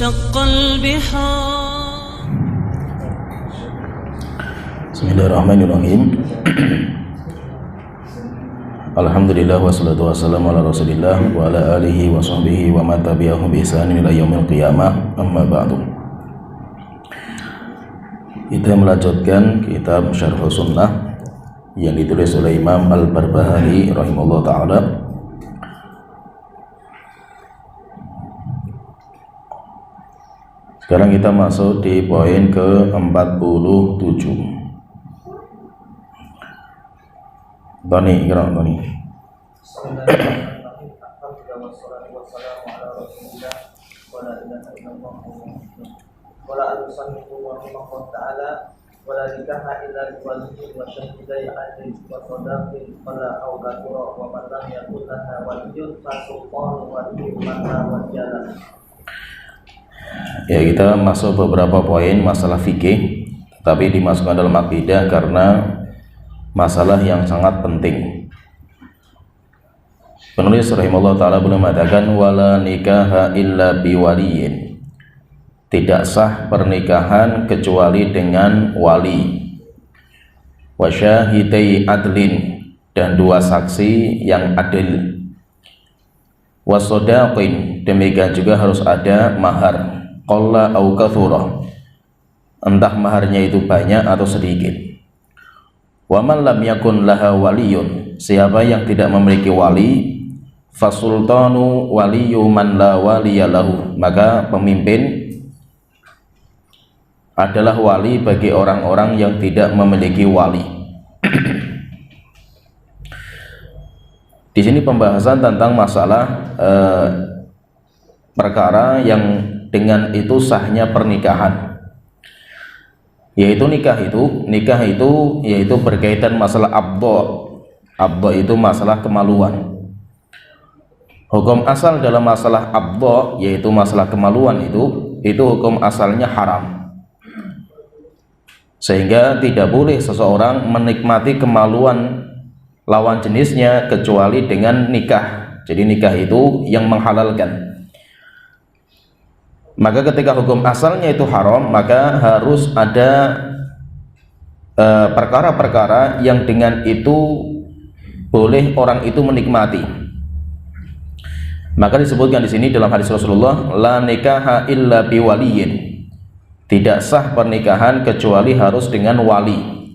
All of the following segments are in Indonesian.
وانشق البحار. Bismillahirrahmanirrahim. Alhamdulillah wassalatu wassalamu ala Rasulillah wa ala alihi wa sahbihi wa man tabi'ahum bi ihsanin ila yaumil qiyamah. Amma ba'du. Kita melanjutkan kitab Syarh Sunnah yang ditulis oleh Imam Al-Barbahari rahimahullah ta'ala. Sekarang kita masuk di poin ke-47. Tony, gerak Tony. ولا نكاح إلا بولي وشهدي عدل وصداق فلا أولاد ومن لم يكن لها ولي فسلطان ولي من لا ولي له. Ya, kita masuk beberapa poin masalah fikih, tapi dimasukkan dalam akidah karena masalah yang sangat penting. Penulis rahimahullah ta'ala belum mengatakan wala nikaha illa biwaliyin, tidak sah pernikahan kecuali dengan wali, wasyahidai adlin, dan dua saksi yang adil, wasodaqin, demikian juga harus ada mahar, qalla au kathura, entah maharnya itu banyak atau sedikit. Wa man lam yakun laha waliyun, siapa yang tidak memiliki wali, fasultanu waliyu man la waliya lahu, maka pemimpin adalah wali bagi orang-orang yang tidak memiliki wali. Di sini pembahasan tentang masalah perkara yang dengan itu sahnya pernikahan, yaitu nikah itu yaitu berkaitan masalah abdo itu masalah kemaluan. Hukum asal dalam masalah abdo yaitu masalah kemaluan itu hukum asalnya haram, sehingga tidak boleh seseorang menikmati kemaluan lawan jenisnya kecuali dengan nikah. Jadi nikah itu yang menghalalkan. Maka ketika hukum asalnya itu haram, maka harus ada perkara-perkara yang dengan itu boleh orang itu menikmati. Maka disebutkan di sini dalam hadis Rasulullah, la nikaha illa biwaliyin, tidak sah pernikahan kecuali harus dengan wali,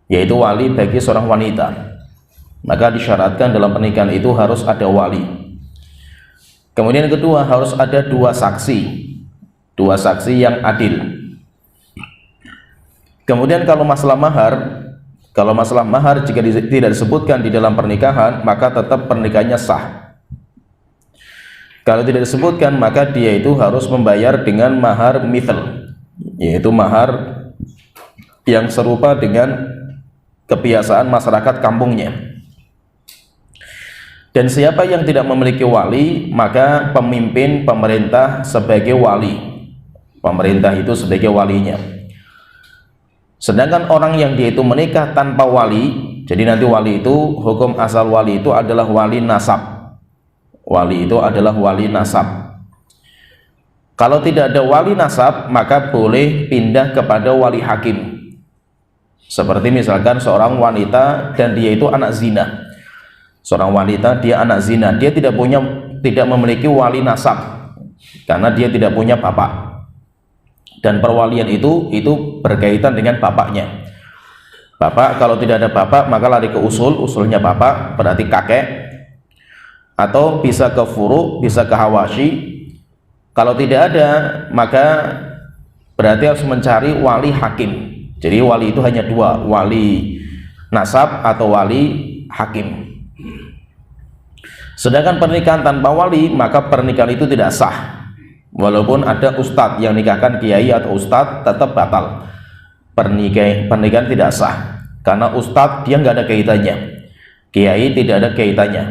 yaitu wali bagi seorang wanita. Maka disyaratkan dalam pernikahan itu harus ada wali. Kemudian yang kedua, harus ada dua saksi yang adil. Kemudian kalau masalah mahar jika tidak disebutkan di dalam pernikahan, maka tetap pernikahannya sah. Kalau tidak disebutkan, maka dia itu harus membayar dengan mahar mithal, yaitu mahar yang serupa dengan kebiasaan masyarakat kampungnya. Dan siapa yang tidak memiliki wali, maka pemimpin pemerintah sebagai wali. Pemerintah itu sebagai walinya. Sedangkan orang yang dia itu menikah tanpa wali, jadi nanti wali itu, hukum asal wali itu adalah wali nasab. Wali itu adalah wali nasab. Kalau tidak ada wali nasab, maka boleh pindah kepada wali hakim. Seperti misalkan seorang wanita dan dia itu anak zina. Seorang wanita dia anak zina, dia tidak memiliki wali nasab karena dia tidak punya bapak. Dan perwalian itu berkaitan dengan bapaknya. Bapak, kalau tidak ada bapak maka lari ke usulnya bapak, berarti kakek. Atau bisa ke furu, bisa ke hawashi. Kalau tidak ada, maka berarti harus mencari wali hakim. Jadi wali itu hanya dua, wali nasab atau wali hakim. Sedangkan pernikahan tanpa wali, maka pernikahan itu tidak sah. Walaupun ada ustadz yang nikahkan kiai atau ustadz, tetap batal. Pernikahan tidak sah karena ustadz dia nggak ada kaitannya, kiai tidak ada kaitannya.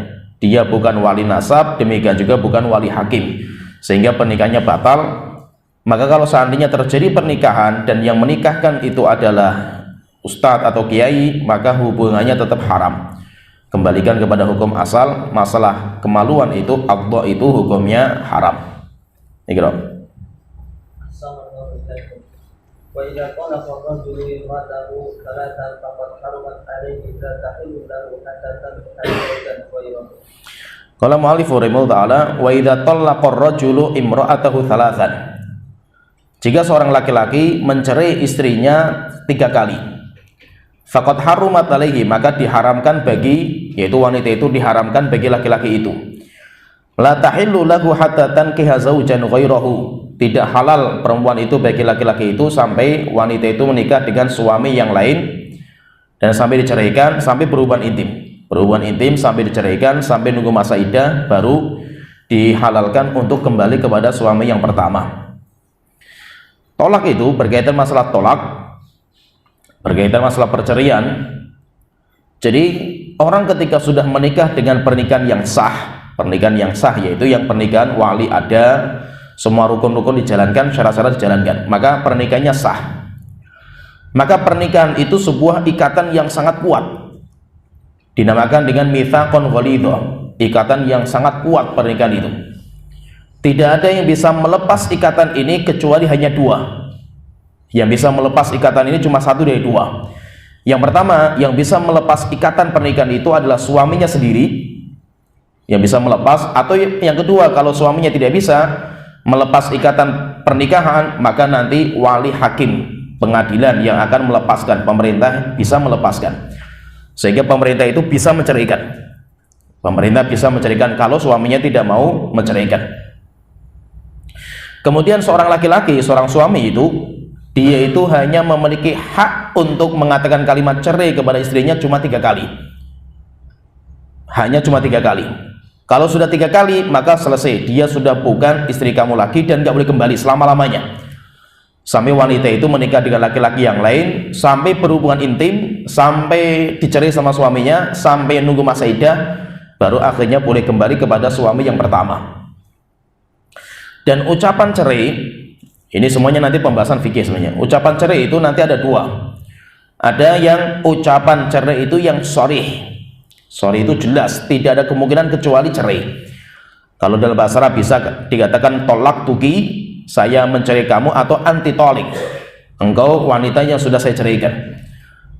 Dia bukan wali nasab, demikian juga bukan wali hakim, sehingga pernikahannya batal. Maka kalau seandainya terjadi pernikahan dan yang menikahkan itu adalah ustadz atau kiai, maka hubungannya tetap haram. Kembalikan kepada hukum asal, masalah kemaluan itu, abdo itu hukumnya haram. Ini kira. وإذا طلق الرجل امرأته ثلاثا فقد حرمت عليه لا تحل له حتى تنكح زوجا غيره. Qala mu'allif rahimahullah ta'ala wa idza talaqa ar-rajulu imra'atahu thalathan. Jika seorang laki-laki mencerai istrinya 3 kali, faqad harumat alaihi, maka diharamkan bagi, yaitu wanita itu diharamkan bagi laki-laki itu. La tahillu lahu hatta tankiha zaujan ghairahu. Tidak halal perempuan itu bagi laki-laki itu sampai wanita itu menikah dengan suami yang lain dan sampai diceraikan, sampai berhubungan intim sampai diceraikan, sampai nunggu masa iddah baru dihalalkan untuk kembali kepada suami yang pertama. Tolak itu berkaitan masalah tolak, berkaitan masalah perceraian. Jadi orang ketika sudah menikah dengan pernikahan yang sah yaitu yang pernikahan wali ada, semua rukun-rukun dijalankan, syarat-syarat dijalankan, maka pernikahannya sah. Maka pernikahan itu sebuah ikatan yang sangat kuat, dinamakan dengan mitsaqun ghalidha, ikatan yang sangat kuat pernikahan itu. Tidak ada yang bisa melepas ikatan ini kecuali hanya 2. Yang bisa melepas ikatan ini cuma 1 dari 2. Yang pertama, yang bisa melepas ikatan pernikahan itu adalah suaminya sendiri yang bisa melepas, atau yang kedua, kalau suaminya tidak bisa melepas ikatan pernikahan, maka nanti wali hakim pengadilan yang akan melepaskan, pemerintah bisa melepaskan, sehingga pemerintah itu bisa menceraikan. Pemerintah bisa menceraikan kalau suaminya tidak mau menceraikan. Kemudian seorang laki-laki, seorang suami itu, dia itu hanya memiliki hak untuk mengatakan kalimat cerai kepada istrinya cuma 3 kali. Hanya cuma 3 kali. Kalau sudah 3 kali, maka selesai, dia sudah bukan istri kamu lagi dan gak boleh kembali selama-lamanya. Sampai wanita itu menikah dengan laki-laki yang lain, sampai berhubungan intim, sampai dicerai sama suaminya, sampai nunggu masa iddah, baru akhirnya boleh kembali kepada suami yang pertama. Dan ucapan cerai, ini semuanya nanti pembahasan fikih sebenarnya. Ucapan cerai itu nanti ada 2. Ada yang ucapan cerai itu yang sharih. Sorry itu jelas, tidak ada kemungkinan kecuali cerai. Kalau dalam bahasa Arab bisa dikatakan tolak tuki, saya mencerai kamu, atau anti tolik, engkau wanita yang sudah saya ceraikan.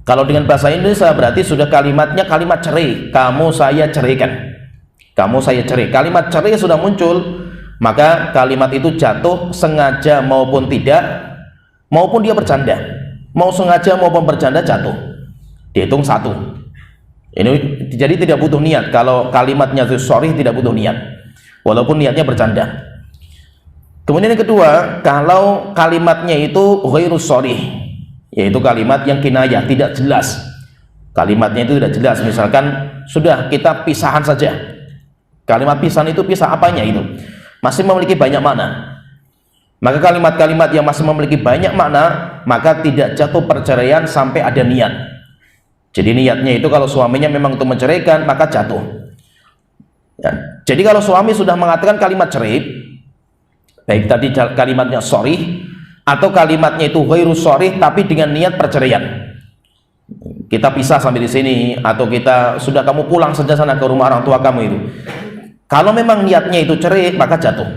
Kalau dengan bahasa Indonesia berarti sudah kalimatnya kalimat cerai, kamu saya ceraikan, kamu saya cerai. Kalimat cerai sudah muncul, maka kalimat itu jatuh sengaja maupun tidak, maupun dia bercanda, mau sengaja maupun bercanda jatuh, dihitung 1. Ini jadi tidak butuh niat. Kalau kalimatnya itu sorry, tidak butuh niat, walaupun niatnya bercanda. Kemudian yang kedua, kalau kalimatnya itu ghairus sharih, yaitu kalimat yang kinayah, tidak jelas. Kalimatnya itu tidak jelas. Misalkan sudah kita pisahan saja. Kalimat pisahan itu pisah apanya itu? Masih memiliki banyak makna. Maka kalimat-kalimat yang masih memiliki banyak makna, maka tidak jatuh perceraian sampai ada niat. Jadi niatnya itu kalau suaminya memang untuk menceraikan, maka jatuh. Ya. Jadi kalau suami sudah mengatakan kalimat cerai, baik tadi kalimatnya sorry, atau kalimatnya itu ghairus sorry tapi dengan niat perceraian, kita pisah sampai di sini, atau kita sudah kamu pulang saja sana ke rumah orang tua kamu itu. Kalau memang niatnya itu cerai, maka jatuh.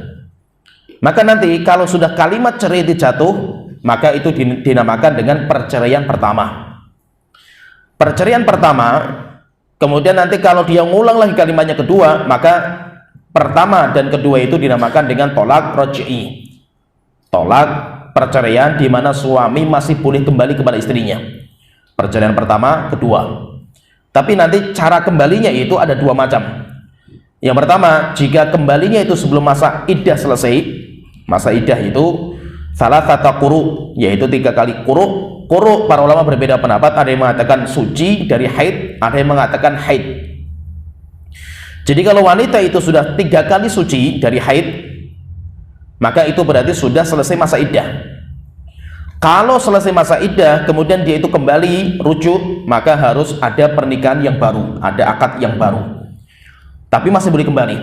Maka nanti kalau sudah kalimat cerai itu jatuh, maka itu dinamakan dengan perceraian pertama. Perceraian pertama, kemudian nanti kalau dia ngulang lagi kalimatnya kedua, maka pertama dan kedua itu dinamakan dengan tolak roj'i, tolak perceraian di mana suami masih boleh kembali kepada istrinya. Perceraian pertama, kedua. Tapi nanti cara kembalinya itu ada 2 macam. Yang pertama, jika kembalinya itu sebelum masa iddah selesai, masa iddah itu salah satu quru, yaitu 3 kali quru. Quru para ulama berbeda pendapat, ada yang mengatakan suci dari haid, ada yang mengatakan haid. Jadi kalau wanita itu sudah 3 kali suci dari haid, maka itu berarti sudah selesai masa iddah. Kalau selesai masa iddah kemudian dia itu kembali rujuk, maka harus ada pernikahan yang baru, ada akad yang baru, tapi masih boleh kembali.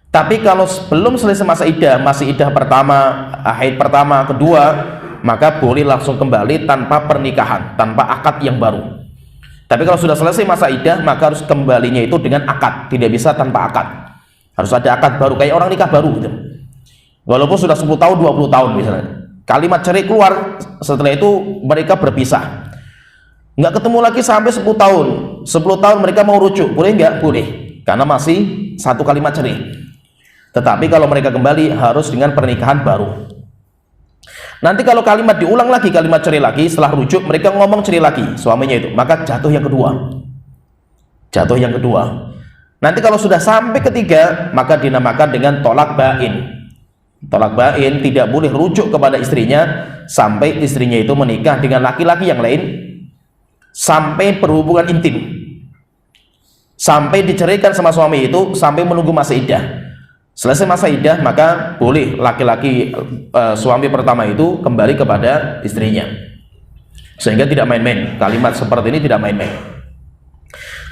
Tapi kalau belum selesai masa iddah, masih iddah pertama, haid pertama, kedua, maka boleh langsung kembali tanpa pernikahan, tanpa akad yang baru. Tapi kalau sudah selesai masa iddah, maka harus kembalinya itu dengan akad, tidak bisa tanpa akad. Harus ada akad baru, kayak orang nikah baru gitu. Walaupun sudah 10 tahun, 20 tahun misalnya, kalimat cerai keluar, setelah itu mereka berpisah, nggak ketemu lagi sampai 10 tahun. 10 tahun mereka mau rujuk, boleh nggak? Boleh, karena masih satu kalimat cerai. Tetapi kalau mereka kembali harus dengan pernikahan baru. Nanti kalau kalimat diulang lagi, kalimat cerai lagi, setelah rujuk mereka ngomong cerai lagi suaminya itu, maka jatuh yang kedua. Jatuh yang kedua. Nanti kalau sudah sampai ketiga, maka dinamakan dengan tolak bain. Tolak bain, tidak boleh rujuk kepada istrinya sampai istrinya itu menikah dengan laki-laki yang lain, sampai berhubungan intim, sampai diceraikan sama suami itu, sampai menunggu masa iddah. Selesai masa iddah, maka boleh laki-laki suami pertama itu kembali kepada istrinya. Sehingga tidak main-main, kalimat seperti ini tidak main-main.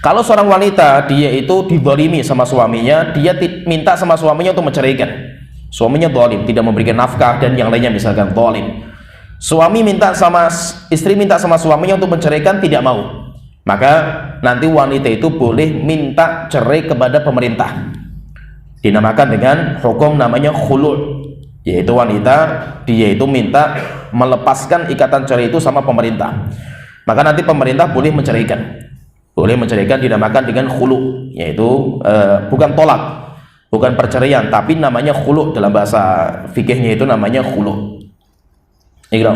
Kalau seorang wanita dia itu dizalimi sama suaminya, dia minta sama suaminya untuk menceraikan. Suaminya zalim, tidak memberikan nafkah dan yang lainnya misalkan zalim. Istri minta sama suaminya untuk menceraikan, tidak mau. Maka nanti wanita itu boleh minta cerai kepada pemerintah. Dinamakan dengan hukum namanya khulu', yaitu wanita dia itu minta melepaskan ikatan cerai itu sama pemerintah. Maka nanti pemerintah boleh menceraikan. Boleh menceraikan, dinamakan dengan khulu', yaitu bukan tolak, bukan perceraian, tapi namanya khulu'. Dalam bahasa fikihnya itu namanya khulu'. Iqra.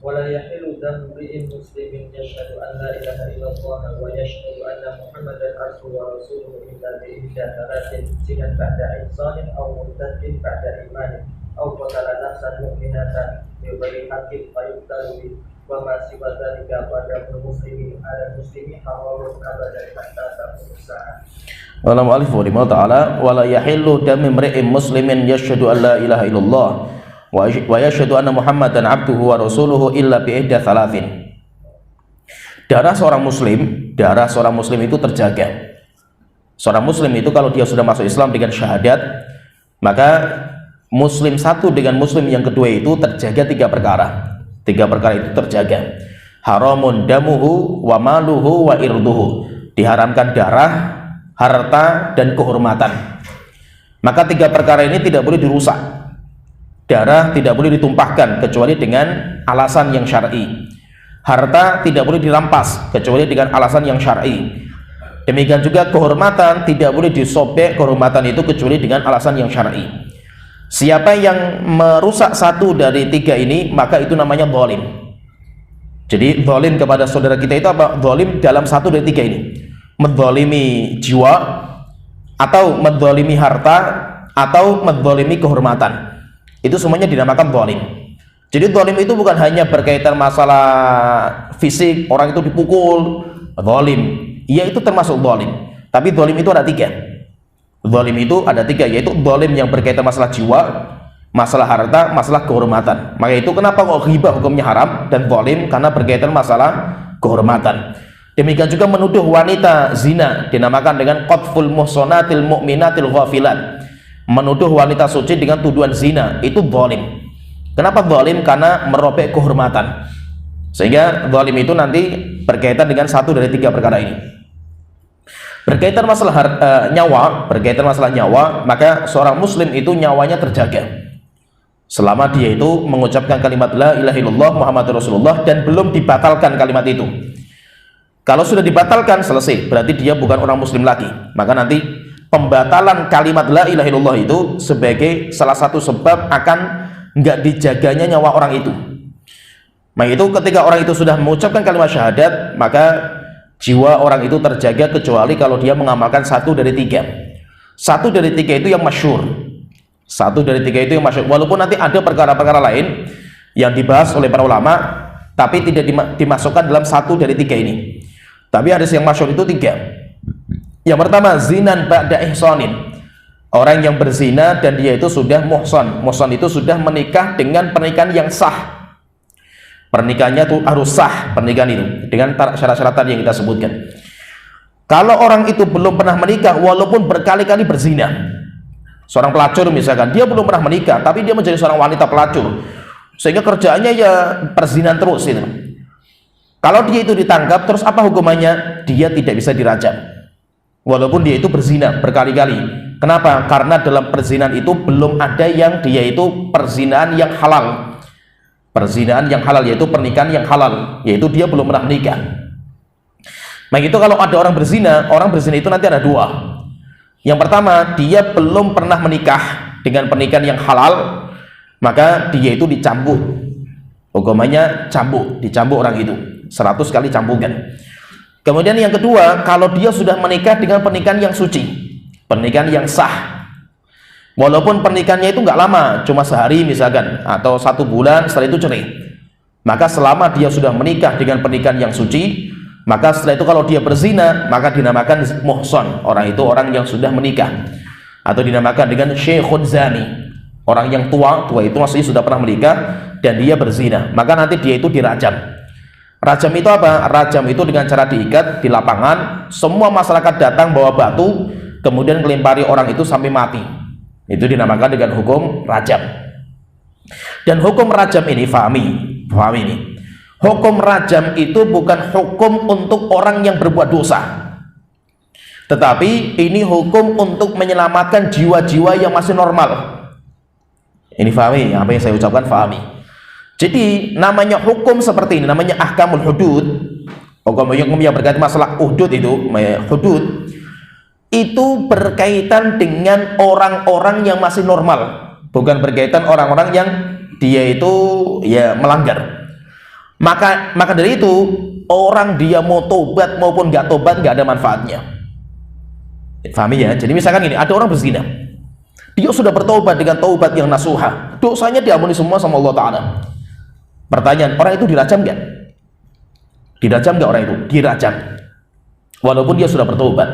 ولا يحل دم امرئ مسلم يشهد ان لا اله الا الله ويشهد ان محمدا عبده ورسوله الا باحدى ثلاث زنا بعد احصان او مرتد بعد ايمان او قتل نفسا مؤمنه بغير حق فيقتل به وما سوى ذلك فدم المسلم على المسلم حرام ابدا حتى تقوم الساعه. Wala mu'allif wa ta'ala wala yahillu dam imri'in muslimin yashhadu an la ilaha illallah wa yashhadu anna Muhammadan abduhu wa rasuluhu illa bi ihda thalathin. Darah seorang muslim itu terjaga. Seorang muslim itu kalau dia sudah masuk Islam dengan syahadat, maka muslim satu dengan muslim yang kedua itu terjaga tiga perkara. Tiga perkara itu terjaga. Haramun damuhu wa maluhu wa irduhu. Diharamkan darah, harta dan kehormatan. Maka tiga perkara ini tidak boleh dirusak. Darah tidak boleh ditumpahkan kecuali dengan alasan yang syar'i. Harta tidak boleh dirampas kecuali dengan alasan yang syar'i. Demikian juga kehormatan tidak boleh disobek kehormatan itu kecuali dengan alasan yang syar'i. Siapa yang merusak satu dari tiga ini, maka itu namanya zalim. Jadi zalim kepada saudara kita itu apa? Zalim dalam satu dari tiga ini. Menzalimi jiwa, atau menzalimi harta, atau menzalimi kehormatan. Itu semuanya dinamakan zalim. Jadi zalim itu bukan hanya berkaitan masalah fisik, orang itu dipukul, zalim. Iya, itu termasuk zalim. Tapi zalim itu ada tiga. Zalim itu ada tiga, yaitu zalim yang berkaitan masalah jiwa, masalah harta, masalah kehormatan. Maka itu kenapa kok ghibah hukumnya haram dan zalim, karena berkaitan masalah kehormatan. Demikian juga menuduh wanita zina, dinamakan dengan qadful muhsanatil mu'minatil ghafilat. Menuduh wanita suci dengan tuduhan zina, itu zalim. Kenapa zalim? Karena merobek kehormatan. Sehingga zalim itu nanti berkaitan dengan satu dari tiga perkara ini. Berkaitan masalah nyawa, maka seorang muslim itu nyawanya terjaga selama dia itu mengucapkan kalimat la ilaha illallah Muhammadur Rasulullah dan belum dibatalkan kalimat itu. Kalau sudah dibatalkan, selesai, berarti dia bukan orang muslim lagi. Maka nanti pembatalan kalimat la ilaha illallah itu sebagai salah satu sebab akan nggak dijaganya nyawa orang itu. Nah, itu ketika orang itu sudah mengucapkan kalimat syahadat, maka jiwa orang itu terjaga kecuali kalau dia mengamalkan satu dari tiga. Satu dari tiga itu yang masyhur. Satu dari tiga itu yang masyhur. Walaupun nanti ada perkara-perkara lain yang dibahas oleh para ulama, tapi tidak dimasukkan dalam satu dari tiga ini. Tapi hadis yang masyhur itu tiga. Yang pertama, zinan ba'da ihsanin. Orang yang berzina dan dia itu sudah muhsan. Muhsan itu sudah menikah dengan pernikahan yang sah. Pernikahannya itu harus sah, pernikahan itu dengan syarat-syarat tadi yang kita sebutkan. Kalau orang itu belum pernah menikah walaupun berkali-kali berzina, seorang pelacur misalkan, dia belum pernah menikah tapi dia menjadi seorang wanita pelacur, sehingga kerjaannya ya perzinahan terus itu. Kalau dia itu ditangkap, terus apa hukumannya? Dia tidak bisa dirajam. walaupun dia itu berzina berkali-kali. Kenapa? Karena dalam perzinahan itu belum ada yang dia itu perzinahan yang halal. Perzinahan yang halal yaitu pernikahan yang halal, yaitu dia belum pernah menikah. Nah itu kalau ada orang berzina itu nanti ada dua. Yang pertama, dia belum pernah menikah dengan pernikahan yang halal, maka dia itu dicambuk. Hukumannya dicambuk orang itu 100 kali cambukan. Kemudian yang kedua, kalau dia sudah menikah dengan pernikahan yang suci, pernikahan yang sah, walaupun pernikahannya itu nggak lama, cuma sehari misalkan, atau 1 bulan, setelah itu cerai, maka selama dia sudah menikah dengan pernikahan yang suci, maka setelah itu kalau dia berzina, maka dinamakan muhsan. Orang itu orang yang sudah menikah, atau dinamakan dengan syekhun zani, orang yang tua itu maksudnya sudah pernah menikah dan dia berzina, maka nanti dia itu dirajam. Rajam itu apa? Rajam itu dengan cara diikat di lapangan, semua masyarakat datang bawa batu, kemudian melempari orang itu sampai mati. Itu dinamakan dengan hukum rajam. Dan hukum rajam ini, fahami ini, hukum rajam itu bukan hukum untuk orang yang berbuat dosa, tetapi ini hukum untuk menyelamatkan jiwa-jiwa yang masih normal. Ini fahami apa yang saya ucapkan, fahami. Jadi namanya hukum seperti ini, namanya ahkamul hudud, hukum yang berkaitan masalah hudud itu berkaitan dengan orang-orang yang masih normal, bukan berkaitan orang-orang yang dia itu ya melanggar. Maka dari itu, orang dia mau tobat maupun nggak tobat nggak ada manfaatnya. Fahami ya? Jadi misalkan gini, ada orang berzina, dia sudah bertobat dengan taubat yang nasuha, dosanya diampuni semua sama Allah Ta'ala. Pertanyaan, orang itu dirajam nggak? Dirajam nggak orang itu? Dirajam, walaupun dia sudah bertobat.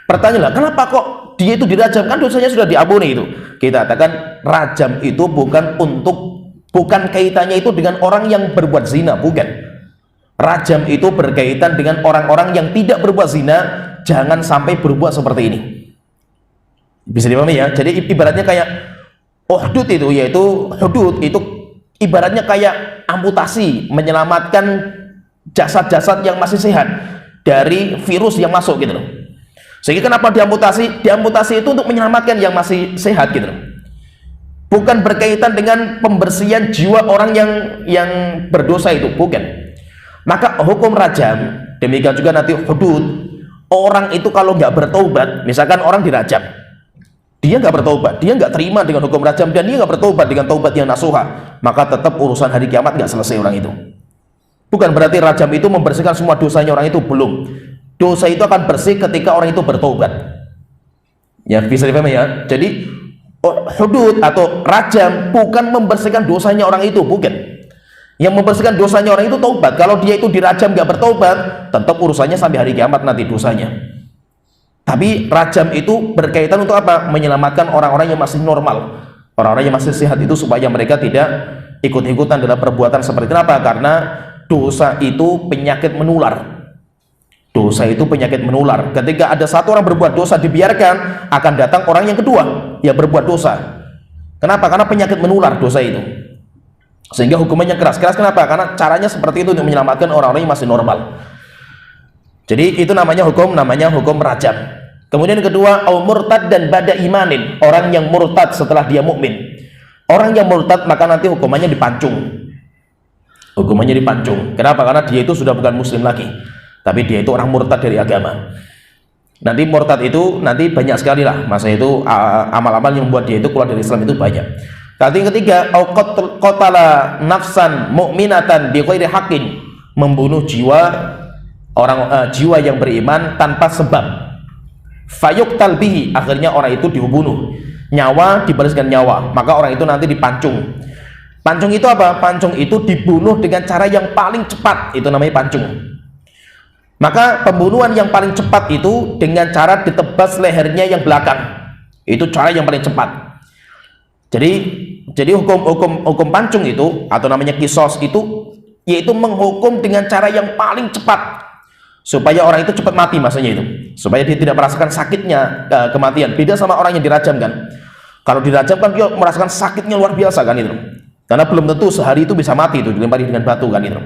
Pertanyaanlah, kenapa kok dia itu dirajam? Kan dosanya sudah diampuni itu. Kita katakan rajam itu bukan kaitannya itu dengan orang yang berbuat zina, bukan. Rajam itu berkaitan dengan orang-orang yang tidak berbuat zina, jangan sampai berbuat seperti ini. Bisa dipahami ya? Jadi ibaratnya kayak hudud itu, yaitu hudud itu ibaratnya kayak amputasi, menyelamatkan jasad-jasad yang masih sehat dari virus yang masuk gitu loh. Sehingga kenapa diamputasi? Diamputasi itu untuk menyelamatkan yang masih sehat gitu loh. Bukan berkaitan dengan pembersihan jiwa orang yang berdosa itu, bukan. Maka hukum rajam, demikian juga nanti hudud, orang itu kalau nggak bertobat, misalkan orang dirajam, dia nggak bertobat, dia nggak terima dengan hukum rajam, dan dia nggak bertobat dengan taubat yang nasuha, maka tetap urusan hari kiamat nggak selesai orang itu. Bukan berarti rajam itu membersihkan semua dosanya orang itu, belum. Dosa itu akan bersih ketika orang itu bertobat. Ya, bisa dipahami ya? Jadi hudud atau rajam bukan membersihkan dosanya orang itu, bukan. Yang membersihkan dosanya orang itu taubat. Kalau dia itu dirajam nggak bertobat, tetap urusannya sampai hari kiamat nanti dosanya. Tapi rajam itu berkaitan untuk apa? Menyelamatkan orang-orang yang masih normal, orang-orang yang masih sehat itu, supaya mereka tidak ikut-ikutan dalam perbuatan seperti itu. Kenapa? Karena dosa itu penyakit menular. Dosa itu penyakit menular. Ketika ada satu orang berbuat dosa dibiarkan, akan datang orang yang kedua yang berbuat dosa. Kenapa? Karena penyakit menular dosa itu. Sehingga hukumannya keras. Keras kenapa? Karena caranya seperti itu untuk menyelamatkan orang-orang yang masih normal. Jadi itu namanya hukum rajam. Kemudian yang kedua, au murtad dan bada imanin, orang yang murtad setelah dia mukmin. Orang yang murtad maka nanti hukumannya dipancung. Hukumannya dipancung. Kenapa? Karena dia itu sudah bukan muslim lagi, tapi dia itu orang murtad dari agama. Nanti murtad itu nanti banyak sekali lah, masa itu amal-amal yang membuat dia itu keluar dari Islam itu banyak. Tapi yang ketiga, au qatala nafsan mu'minatan bi ghairi haqqin, membunuh jiwa jiwa yang beriman tanpa sebab. Fayuqtal bihi, akhirnya orang itu dibunuh, nyawa dibalaskan nyawa, maka orang itu nanti dipancung. Pancung itu apa? Pancung itu dibunuh dengan cara yang paling cepat, itu namanya pancung. Maka pembunuhan yang paling cepat itu dengan cara ditebas lehernya yang belakang, itu cara yang paling cepat. Jadi hukum pancung itu, atau namanya kisos itu, yaitu menghukum dengan cara yang paling cepat, supaya orang itu cepat mati, maksudnya itu, supaya dia tidak merasakan sakitnya kematian. Beda sama orang yang dirajam kan. Kalau dirajam kan dia merasakan sakitnya luar biasa kan itu, karena belum tentu sehari itu bisa mati itu, dilempari dengan batu kan itu.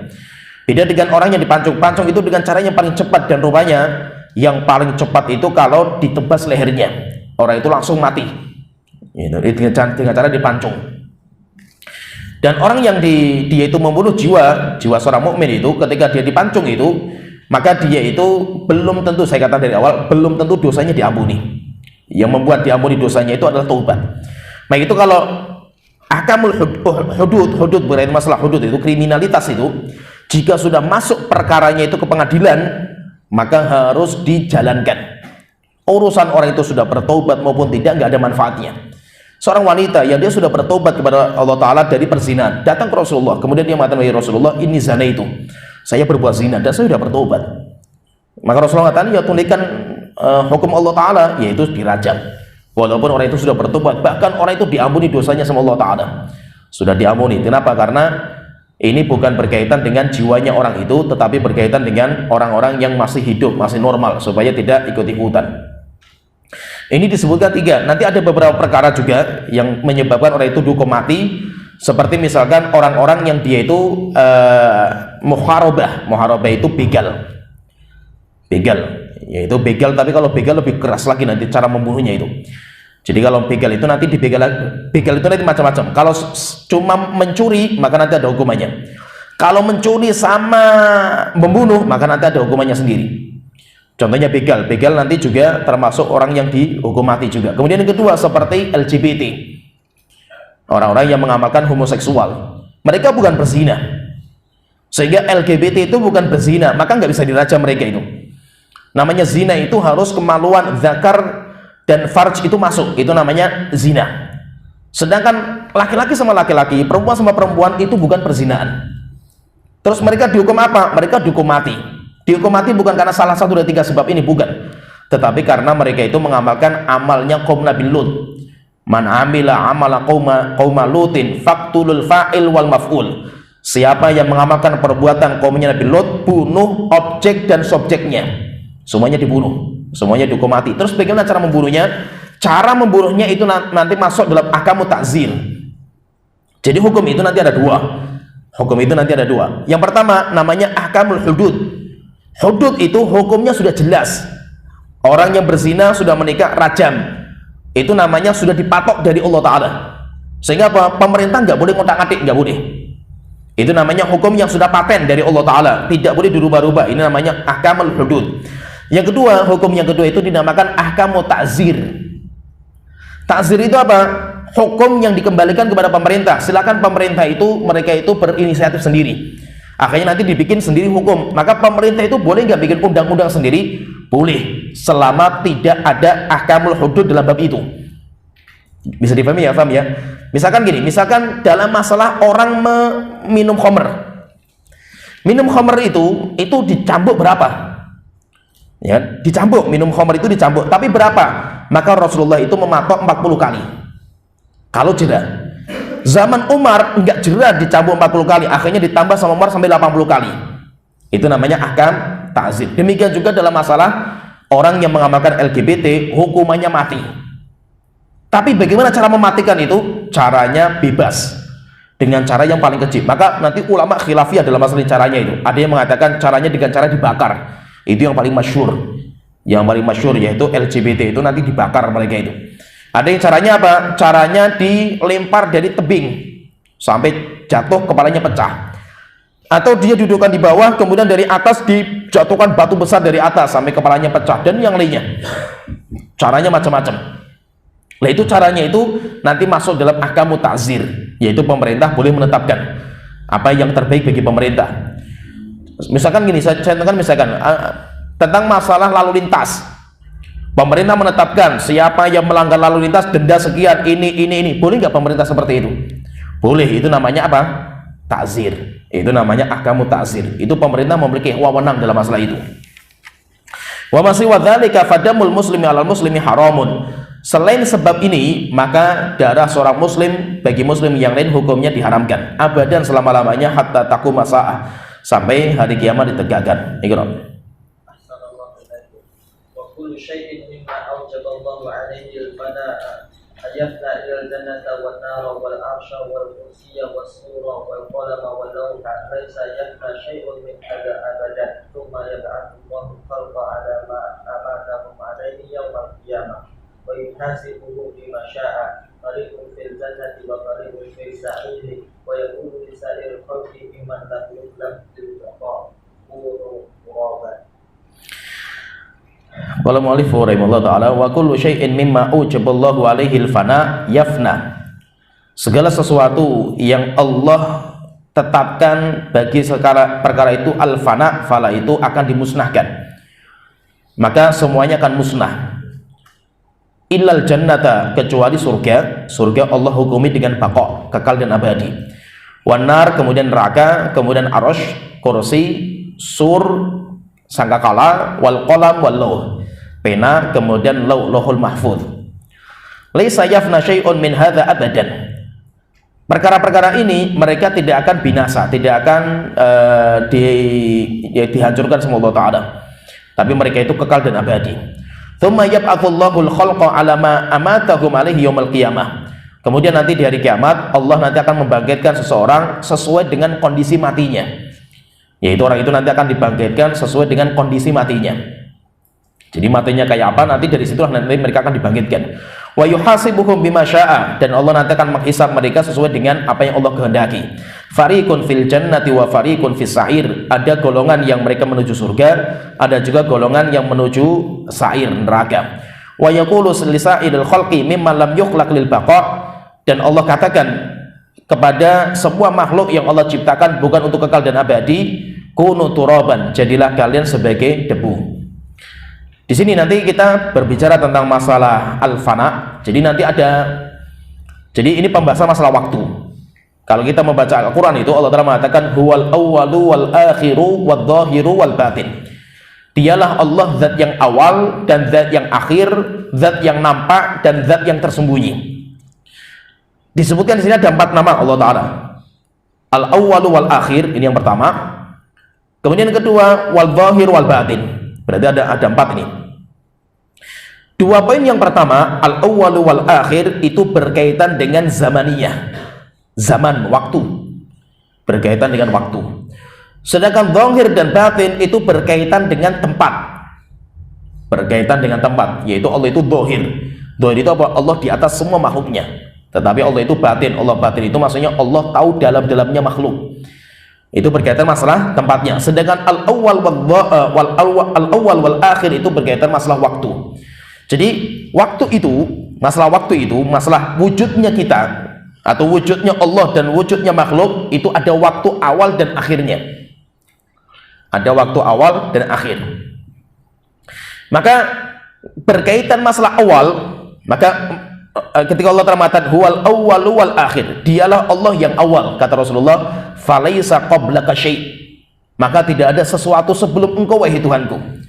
Beda dengan orang yang dipancung. Pancung itu dengan cara yang paling cepat, dan rupanya Yang paling cepat itu kalau ditebas lehernya, orang itu langsung mati. Dengan cara dipancung. Dan orang yang dia itu membunuh jiwa seorang mukmin itu, ketika dia dipancung itu, maka dia itu belum tentu, saya katakan dari awal, belum tentu dosanya diampuni. Yang membuat diampuni dosanya itu adalah taubat. Nah itu kalau ahkamul hudud berarti masalah hudud itu, kriminalitas itu, jika sudah masuk perkaranya itu ke pengadilan, maka harus dijalankan. Urusan orang itu sudah bertaubat maupun tidak, nggak ada manfaatnya. Seorang wanita yang dia sudah bertobat kepada Allah Ta'ala dari perzinahan, datang ke Rasulullah, kemudian dia mengatakan, ya Rasulullah, ini zina itu, saya berbuat zina dan saya sudah bertobat. Maka Rasulullah mengatakan, ya tunaikan hukum Allah Ta'ala, yaitu dirajam. Walaupun orang itu sudah bertobat, bahkan orang itu diampuni dosanya sama Allah Ta'ala, sudah diampuni. Kenapa? Karena ini bukan berkaitan dengan jiwanya orang itu, tetapi berkaitan dengan orang-orang yang masih hidup, masih normal, supaya tidak ikut-ikutan. Ini disebutkan 3. Nanti ada beberapa perkara juga yang menyebabkan orang itu dihukum mati, seperti misalkan orang-orang yang dia itu muharabah. Muharabah itu begal, yaitu begal, tapi kalau begal lebih keras lagi nanti cara membunuhnya itu. Jadi kalau begal itu nanti begal itu nanti macam-macam. Kalau cuma mencuri, maka nanti ada hukumannya. Kalau mencuri sama membunuh, maka nanti ada hukumannya sendiri. Contohnya begal nanti juga termasuk orang yang dihukum mati juga. Kemudian yang kedua seperti LGBT, orang-orang yang mengamalkan homoseksual, mereka bukan berzina, sehingga LGBT itu bukan berzina, maka nggak bisa dirajam mereka itu. Namanya zina itu harus kemaluan zakar dan farj itu masuk, itu namanya zina. Sedangkan laki-laki sama laki-laki, perempuan sama perempuan itu bukan perzinaan. Terus mereka dihukum apa? Mereka dihukum mati. Dihukum mati bukan karena salah satu dari 3 sebab ini, bukan, tetapi karena mereka itu mengamalkan amalnya kaum Nabi Lut. Man amila amala qauma Lutin faqtulul fa'il wal maf'ul. Siapa yang mengamalkan perbuatan kaumnya Nabi Lut, bunuh objek dan subjeknya, semuanya dibunuh, semuanya dihukum mati. Terus bagaimana cara membunuhnya? Cara membunuhnya itu nanti masuk dalam ahkamu ta'zir. Jadi hukum itu nanti ada 2. Hukum itu nanti ada 2. Yang pertama namanya ahkamul hudud. Hudud itu hukumnya sudah jelas. Orang yang berzina sudah menikah, rajam. Itu namanya sudah dipatok dari Allah Ta'ala, sehingga apa? Pemerintah nggak boleh ngotak-ngatik, nggak boleh. Itu namanya hukum yang sudah paten dari Allah Ta'ala, tidak boleh dirubah-rubah. Ini namanya ahkamul hudud. Yang kedua, hukum yang kedua itu dinamakan ahkamu ta'zir. Ta'zir itu apa? Hukum yang dikembalikan kepada pemerintah. Silakan pemerintah itu, mereka itu berinisiatif sendiri, akhirnya nanti dibikin sendiri hukum. Maka pemerintah itu boleh nggak bikin undang-undang sendiri? Boleh, selama tidak ada ahkamul hudud dalam bab itu. Bisa dipahami ya? Paham ya? Misalkan gini, misalkan dalam masalah orang minum khamr. Minum khamr itu dicambuk berapa? Ya, dicambuk, minum khamr itu dicambuk, tapi berapa? Maka Rasulullah itu mematok 40 kali. Kalau jeda. Zaman Umar enggak jerah dicambuk 40 kali, akhirnya ditambah sama Umar sampai 80 kali. Itu namanya ahkam ta'zir. Demikian juga dalam masalah orang yang mengamalkan LGBT, hukumannya mati. Tapi bagaimana cara mematikan itu? Caranya bebas, dengan cara yang paling kecil. Maka nanti ulama khilafiyah dalam masalah caranya itu. Ada yang mengatakan caranya dengan cara dibakar. Itu yang paling masyhur. Yang paling masyhur yaitu LGBT itu nanti dibakar mereka itu. Ada yang caranya apa? Caranya dilempar dari tebing sampai jatuh, kepalanya pecah. Atau dia dudukkan di bawah, kemudian dari atas dijatuhkan batu besar dari atas sampai kepalanya pecah, dan yang lainnya. Caranya macam-macam. Nah itu caranya itu nanti masuk dalam ahkamu ta'zir, yaitu pemerintah boleh menetapkan apa yang terbaik bagi pemerintah. Misalkan gini, saya contohkan misalkan tentang masalah lalu lintas. Pemerintah menetapkan siapa yang melanggar lalu lintas denda sekian, ini. Boleh nggak pemerintah seperti itu? Boleh. Itu namanya apa? Ta'zir. Itu namanya ahkamu ta'zir. Itu pemerintah memiliki wewenang dalam masalah itu. Wa masih wadzalika fadamul muslimi 'alal muslimi haramun. Selain sebab ini, maka darah seorang muslim bagi muslim yang lain hukumnya diharamkan abadan selama-lamanya hatta taquma sa'ah, sampai hari kiamat ditegakkan. Iqra. كل شيء مما أوجب الله عليه الفناء يفنى إلى الجنة والنار والعرش والكرسي والسور والقلم واللوح ليس يفنى شيء من هذا أبدا ثم يبعث الله الخلق على ما أماتهم عليه يوم القيامة ويحاسبه بما شاء فريق في الجنة وفريق في السعير ويقول لسائر الخلق ممن لم يظلم بالبقاء كونوا ترابا. Qala mu'allif rahimahullah ta'ala wa kullu syai'in mimma ujiballahu alaihi al-fana yafna. Segala sesuatu yang Allah tetapkan bagi perkara itu al-fana, fala itu akan dimusnahkan, maka semuanya akan musnah. Illal jannata, kecuali surga. Surga Allah hukumi dengan baqa, kekal dan abadi. Wanar, kemudian neraka, kemudian arasy, kursi, sur, sangkakala, wal qalam wal lauh, pena, kemudian lauhul mahfuz. Laisa yafna syai'un min hadza abadan. Perkara-perkara ini mereka tidak akan binasa, tidak akan dihancurkan sama Allah Ta'ala, tapi mereka itu kekal dan abadi. Tsumma yab'atsullahu al-khalqa 'ala ma amatahum 'alaihi yaumil qiyamah. Kemudian nanti di hari kiamat Allah nanti akan membangkitkan seseorang sesuai dengan kondisi matinya, yaitu orang itu nanti akan dibangkitkan sesuai dengan kondisi matinya. Jadi matinya kayak apa, nanti dari situlah nanti mereka akan dibangkitkan. Wa yuhasibuhum bima syaa, dan Allah nanti akan menghisab mereka sesuai dengan apa yang Allah kehendaki. Fariqun fil jannati wa fariqun fis sa'ir. Ada golongan yang mereka menuju surga, ada juga golongan yang menuju sa'ir, neraka. Wa yaqulu lisa'idil khalqi mimman lam yukhlaq lil baqa, dan Allah katakan kepada semua makhluk yang Allah ciptakan bukan untuk kekal dan abadi, kunu turaban, jadilah kalian sebagai debu. Di sini nanti kita berbicara tentang masalah al-fana. Jadi ini pembahasan masalah waktu. Kalau kita membaca Al-Qur'an itu Allah Ta'ala mengatakan huwal awwalu wal akhiru wal zahiru wal batin. Dialah Allah zat yang awal dan zat yang akhir, zat yang nampak dan zat yang tersembunyi. Disebutkan di sini ada 4 nama Allah Ta'ala. Al-awwalu wal akhir, ini yang pertama. Kemudian yang kedua wal zahir wal batin. Berarti ada 4 ini. 2 poin yang pertama, al-awwalu wal akhir, itu berkaitan dengan zamaniyah, zaman, waktu, berkaitan dengan waktu. Sedangkan zahir dan batin itu berkaitan dengan tempat, berkaitan dengan tempat, yaitu Allah itu zahir. Zahir itu apa? Allah di atas semua makhluknya. Tetapi Allah itu batin. Allah batin itu maksudnya Allah tahu dalam-dalamnya makhluk. Itu berkaitan masalah tempatnya. Sedangkan al-awwal wal akhir itu berkaitan masalah waktu. Jadi waktu itu, masalah wujudnya kita atau wujudnya Allah dan wujudnya makhluk itu ada waktu awal dan akhirnya. Ada waktu awal dan akhir. Maka berkaitan masalah awal, maka ketika Allah mengatakan huwal awwalu wal akhir, dialah Allah yang awal, kata Rasulullah, falaisa qablaka syai', maka tidak ada sesuatu sebelum engkau wahai Tuhanku.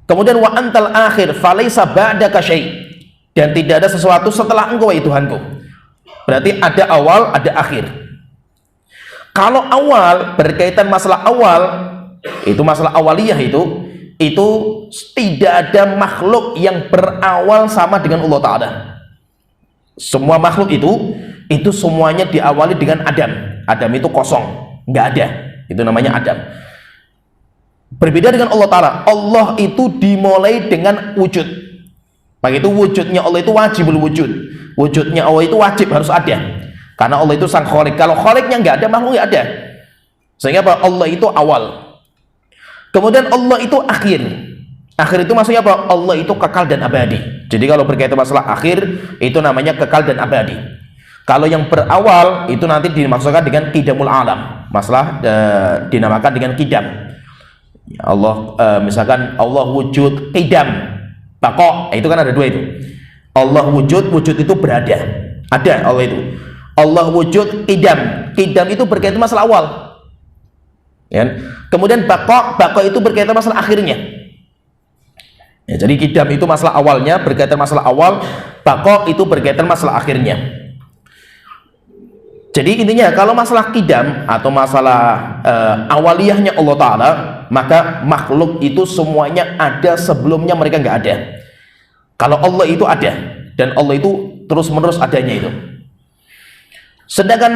Kemudian wa antal akhir falaisa ba'daka syai', dan tidak ada sesuatu setelah engkau wahai Tuhanku. Berarti ada awal, ada akhir. Kalau awal berkaitan masalah awal, itu masalah awaliyah itu tidak ada makhluk yang berawal sama dengan Allah Ta'ala. Semua makhluk itu semuanya diawali dengan Adam. Adam itu kosong, nggak ada. Itu namanya Adam. Berbeda dengan Allah Ta'ala. Allah itu dimulai dengan wujud. Maka itu wujudnya Allah itu wajibul wujud. Wujudnya Allah itu wajib, harus ada. Karena Allah itu sang khalik. Kalau khaliknya nggak ada, makhluk nggak ada. Sehingga apa? Allah itu awal. Kemudian Allah itu akhir. Akhir itu maksudnya apa? Allah itu kekal dan abadi. Jadi kalau berkaitan masalah akhir, itu namanya kekal dan abadi. Kalau yang berawal, itu nanti dimaksudkan dengan qidamul alam. Masalah dinamakan dengan qidam. Allah, misalkan Allah wujud qidam, baqa, itu kan ada 2 itu. Allah wujud itu berada. Ada Allah itu. Allah wujud qidam. Qidam itu berkaitan masalah awal. Ya. Kemudian baqa itu berkaitan masalah akhirnya. Ya, jadi qidam itu masalah awalnya, berkaitan masalah awal. Baqa itu berkaitan masalah akhirnya. Jadi intinya kalau masalah qidam atau masalah awaliyahnya Allah Ta'ala, maka makhluk itu semuanya ada sebelumnya mereka nggak ada. Kalau Allah itu ada, dan Allah itu terus-menerus adanya itu. Sedangkan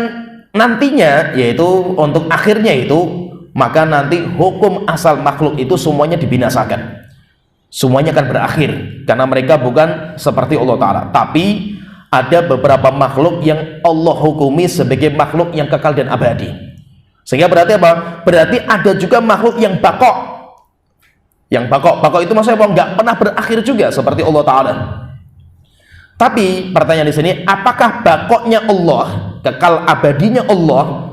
nantinya, yaitu untuk akhirnya itu, maka nanti hukum asal makhluk itu semuanya dibinasakan, semuanya akan berakhir, karena mereka bukan seperti Allah Ta'ala. Tapi ada beberapa makhluk yang Allah hukumi sebagai makhluk yang kekal dan abadi. Sehingga berarti apa? Berarti ada juga makhluk yang bakok. Yang bakok itu maksudnya apa? Nggak pernah berakhir juga seperti Allah Ta'ala. Tapi pertanyaan di sini, apakah bakoknya Allah, kekal abadinya Allah,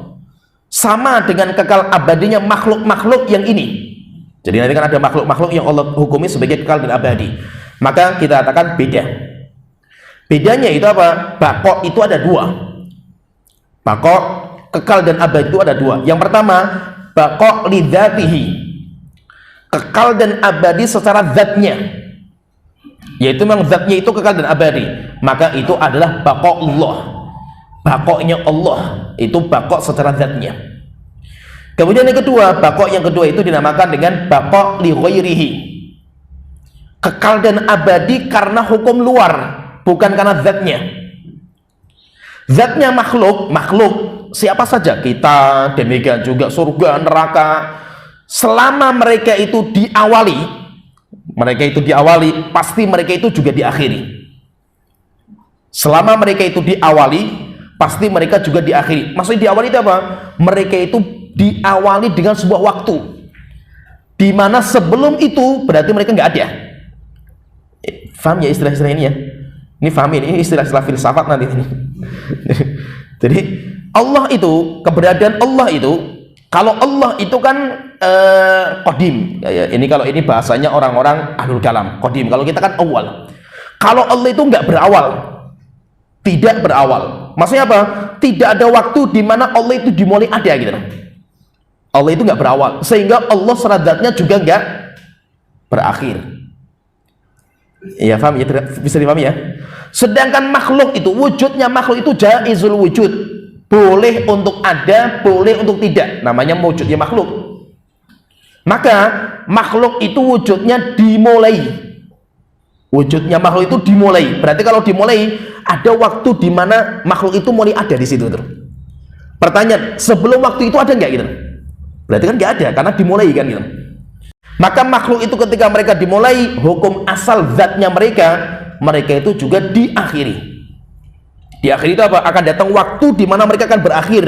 sama dengan kekal abadinya makhluk-makhluk yang ini? Jadi nanti kan ada makhluk-makhluk yang Allah hukumi sebagai kekal dan abadi. Maka kita katakan beda. Bedanya itu apa? Bakok itu ada dua. Bakok, kekal dan abadi itu ada dua. Yang pertama, bakok lidzatihi, kekal dan abadi secara zatnya, yaitu memang zatnya itu kekal dan abadi, maka itu adalah bakok Allah. Bakoknya Allah itu bakok secara zatnya. Kemudian yang kedua, bakok yang kedua itu dinamakan dengan bakok li ghairihi, kekal dan abadi karena hukum luar, bukan karena zatnya. Zatnya makhluk siapa saja, kita, demikian juga surga, neraka, selama mereka itu diawali, pasti mereka itu juga diakhiri. Selama mereka itu diawali, pasti mereka juga diakhiri. Maksudnya diawali itu apa? Mereka itu diawali dengan sebuah waktu, di mana sebelum itu berarti mereka nggak ada. Faham ya istilah-istilah ini ya? Ini paham ini istilah-istilah filsafat nanti ini. Jadi Allah itu, keberadaan Allah itu, kalau Allah itu kan qadim. Ini kalau ini bahasanya orang-orang ahlul kalam, qadim. Kalau kita kan awal. Kalau Allah itu nggak berawal, tidak berawal. Maksudnya apa? Tidak ada waktu di mana Allah itu dimulai ada gitu. Allah itu nggak berawal, sehingga Allah seradatnya juga nggak berakhir. Ya paham ya, bisa dipahami ya. Sedangkan makhluk itu, wujudnya makhluk itu jaizul wujud, boleh untuk ada, boleh untuk tidak, namanya wujudnya makhluk. Maka makhluk itu wujudnya dimulai, wujudnya makhluk itu dimulai. Berarti kalau dimulai, ada waktu di mana makhluk itu mulai ada di situ. Pertanyaan, sebelum waktu itu ada nggak gitu? Berarti kan nggak ada, karena dimulai kan gitu. Maka makhluk itu ketika mereka dimulai, hukum asal zatnya mereka itu juga diakhiri. Diakhiri itu apa? Akan datang waktu di mana mereka akan berakhir.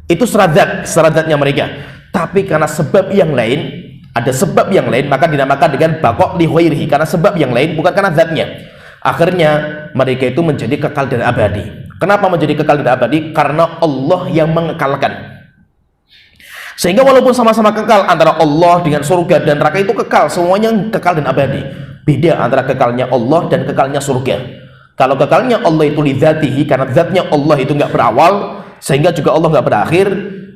Itu serat-zatnya mereka. Tapi karena sebab yang lain, ada sebab yang lain, maka dinamakan dengan bakok li ghairihi, karena sebab yang lain, bukan karena zatnya. Akhirnya mereka itu menjadi kekal dan abadi. Kenapa menjadi kekal dan abadi? Karena Allah yang mengekalkan. Sehingga walaupun sama-sama kekal, antara Allah dengan surga dan neraka itu kekal, semuanya kekal dan abadi. Beda antara kekalnya Allah dan kekalnya surga. Kalau kekalnya Allah itu lidzatihi, karena zatnya Allah itu nggak berawal, sehingga juga Allah nggak berakhir.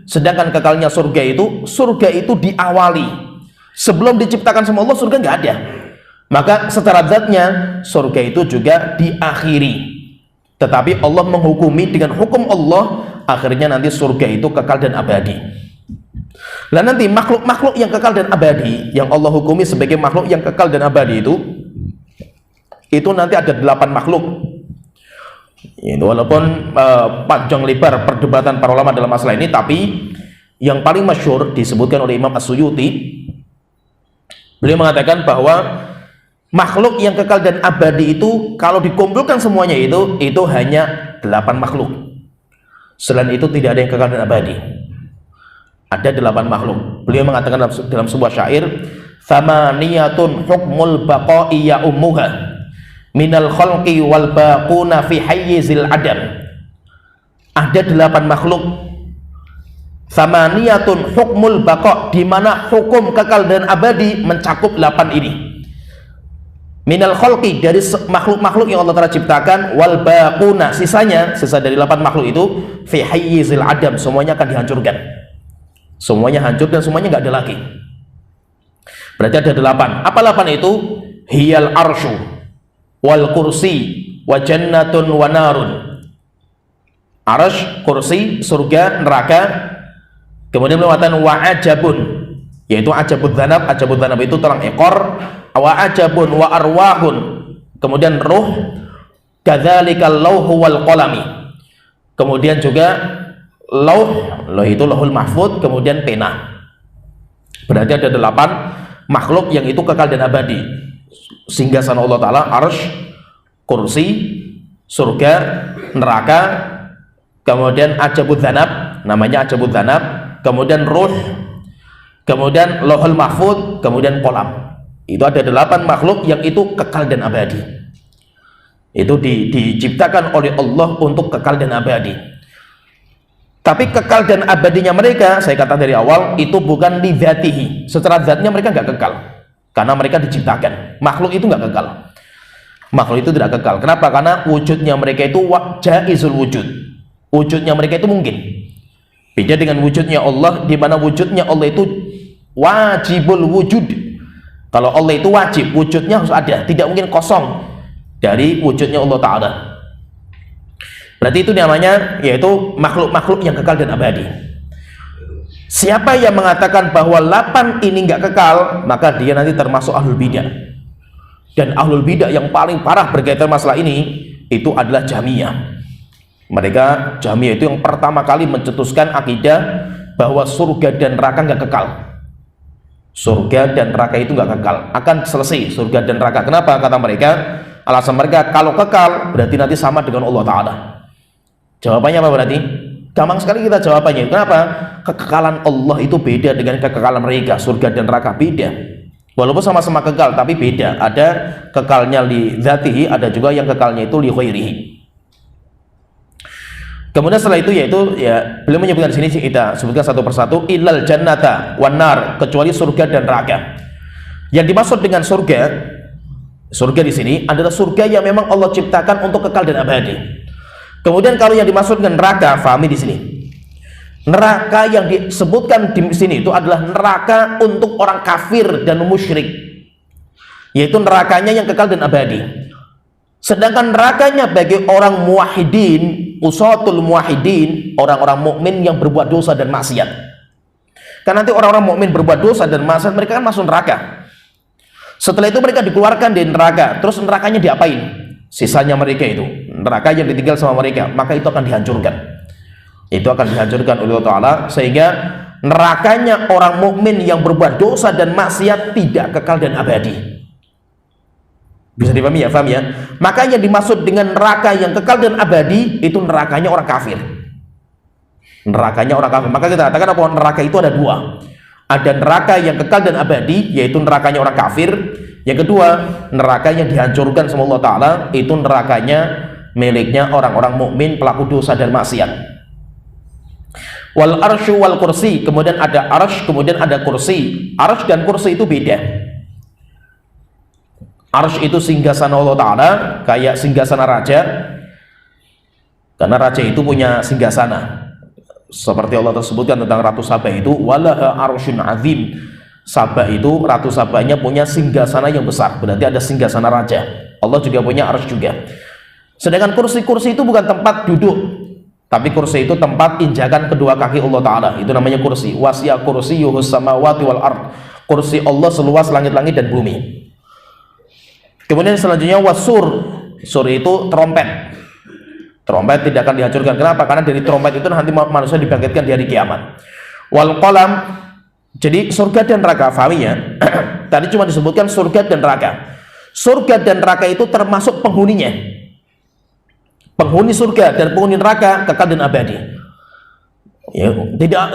Sedangkan kekalnya surga itu diawali. Sebelum diciptakan sama Allah, surga nggak ada. Maka secara zatnya surga itu juga diakhiri. Tetapi Allah menghukumi dengan hukum Allah, akhirnya nanti surga itu kekal dan abadi. Nah nanti makhluk-makhluk yang kekal dan abadi, yang Allah hukumi sebagai makhluk yang kekal dan abadi itu nanti ada 8 makhluk. Itu walaupun panjang lebar perdebatan para ulama dalam masalah ini, tapi yang paling masyhur disebutkan oleh Imam As-Suyuti. Beliau mengatakan bahwa makhluk yang kekal dan abadi itu kalau dikumpulkan semuanya itu hanya 8 makhluk. Selain itu tidak ada yang kekal dan abadi. Ada 8 makhluk. Beliau mengatakan dalam sebuah syair, "Thamaniyatun hukmul baqa'i ya ummuha minal khalqi wal baquna fi hayyizil adam." Ada 8 makhluk. Thamaniyatun hukmul baqa', di mana hukum kekal dan abadi mencakup 8 ini. Minal khalqi, dari makhluk-makhluk yang Allah Ta'ala ciptakan, wal baquna, sisa dari 8 makhluk itu fi hayyizil adam, semuanya akan dihancurkan. Semuanya hancur dan semuanya nggak ada lagi. Berarti ada 8. Apa 8 itu? Hiyal arsyu wal kursi wa jannatun wa narun. Arsy, kursi, surga, neraka. Kemudian mengatakan wa ajabun, yaitu ajabud dzanab. Ajabud dzanab itu tulang ekor. Wa ajabun wa arwahun, kemudian ruh. Kadzalikal lauhu wal qalami. Kemudian juga lauh itu lauhul mahfud, kemudian pena. Berarti ada 8 makhluk yang itu kekal dan abadi. Singgasana Allah Ta'ala, arsy, kursi, surga, neraka, kemudian ajabud dzanab, namanya ajabud dzanab, kemudian ruh, kemudian lauhul mahfud, kemudian kolam. Itu ada 8 makhluk yang itu kekal dan abadi. Itu diciptakan oleh Allah untuk kekal dan abadi. Tapi kekal dan abadinya mereka, saya kata dari awal, itu bukan li dzatihi. Secara zatnya mereka nggak kekal, karena mereka diciptakan. Makhluk itu nggak kekal. Makhluk itu tidak kekal. Kenapa? Karena wujudnya mereka itu jaizul wujud. Wujudnya mereka itu mungkin. Beda dengan wujudnya Allah, di mana wujudnya Allah itu wajibul wujud. Kalau Allah itu wajib, wujudnya harus ada, tidak mungkin kosong dari wujudnya Allah Ta'ala. Berarti itu namanya yaitu makhluk-makhluk yang kekal dan abadi. Siapa yang mengatakan bahwa 8 ini nggak kekal, maka dia nanti termasuk ahlul bidah. Dan ahlul bidah yang paling parah berkaitan masalah ini itu adalah Jahmiyah. Mereka Jahmiyah itu yang pertama kali mencetuskan akidah bahwa surga dan neraka nggak kekal. Surga dan neraka itu nggak kekal, akan selesai surga dan neraka. Kenapa? Kata mereka, alasan mereka, kalau kekal berarti nanti sama dengan Allah Ta'ala. Jawabannya apa berarti? Gampang sekali kita jawabannya. Kenapa? Kekekalan Allah itu beda dengan kekekalan mereka. Surga dan neraka beda. Walaupun sama-sama kekal, tapi beda. Ada kekalnya li dzatihi, ada juga yang kekalnya itu li ghairihi. Kemudian setelah itu yaitu ya beliau menyebutkan di sini, kita sebutkan satu persatu, illal jannata wan nar, kecuali surga dan neraka. Yang dimaksud dengan surga di sini adalah surga yang memang Allah ciptakan untuk kekal dan abadi. Kemudian kalau yang dimaksud dengan neraka, fahami di sini. Neraka yang disebutkan di sini itu adalah neraka untuk orang kafir dan musyrik. Yaitu nerakanya yang kekal dan abadi. Sedangkan nerakanya bagi orang muwahhidin, usatul muwahhidin, orang-orang mukmin yang berbuat dosa dan maksiat. Karena nanti orang-orang mukmin berbuat dosa dan maksiat, mereka kan masuk neraka. Setelah itu mereka dikeluarkan dari neraka. Terus nerakanya diapain? Sisanya mereka itu, neraka yang ditinggal sama mereka, maka itu akan dihancurkan. Itu akan dihancurkan oleh Allah Ta'ala, sehingga nerakanya orang mukmin yang berbuat dosa dan maksiat tidak kekal dan abadi. Bisa dipahami ya? Paham ya? Maka yang dimaksud dengan neraka yang kekal dan abadi itu nerakanya orang kafir. Nerakanya orang kafir. Maka kita katakan bahwa neraka itu ada 2. Ada neraka yang kekal dan abadi, yaitu nerakanya orang kafir. Yang kedua, neraka yang dihancurkan sama Allah Ta'ala, itu nerakanya miliknya orang-orang mukmin pelaku dosa dan maksiat. Wal arsyu wal kursi, kemudian ada arsy, kemudian ada kursi. Arsy dan kursi itu beda. Arsy itu singgasana Allah Ta'ala, kayak singgasana raja, karena raja itu punya singgasana. Seperti Allah tersebutkan tentang Ratu Sabah itu, walaha arsyun azim. Sabah itu, Ratu Sabahnya punya singgasana yang besar, berarti ada singgasana raja. Allah juga punya arsy juga. Sedangkan kursi-kursi itu bukan tempat duduk, tapi kursi itu tempat injakan kedua kaki Allah Ta'ala. Itu namanya kursi. Wasi'a kursiyyuhus samawati wal ard. Kursi Allah seluas langit-langit dan bumi. Kemudian selanjutnya wasur. Sur itu trompet. Trompet tidak akan dihancurkan. Kenapa? Karena dari trompet itu nanti manusia dibangkitkan di hari kiamat. Wal qalam. Jadi surga dan neraka, fahami ya? Tadi cuma disebutkan surga dan neraka. Surga dan neraka itu termasuk penghuninya. Penghuni surga dan penghuni neraka kekal dan abadi. Ya,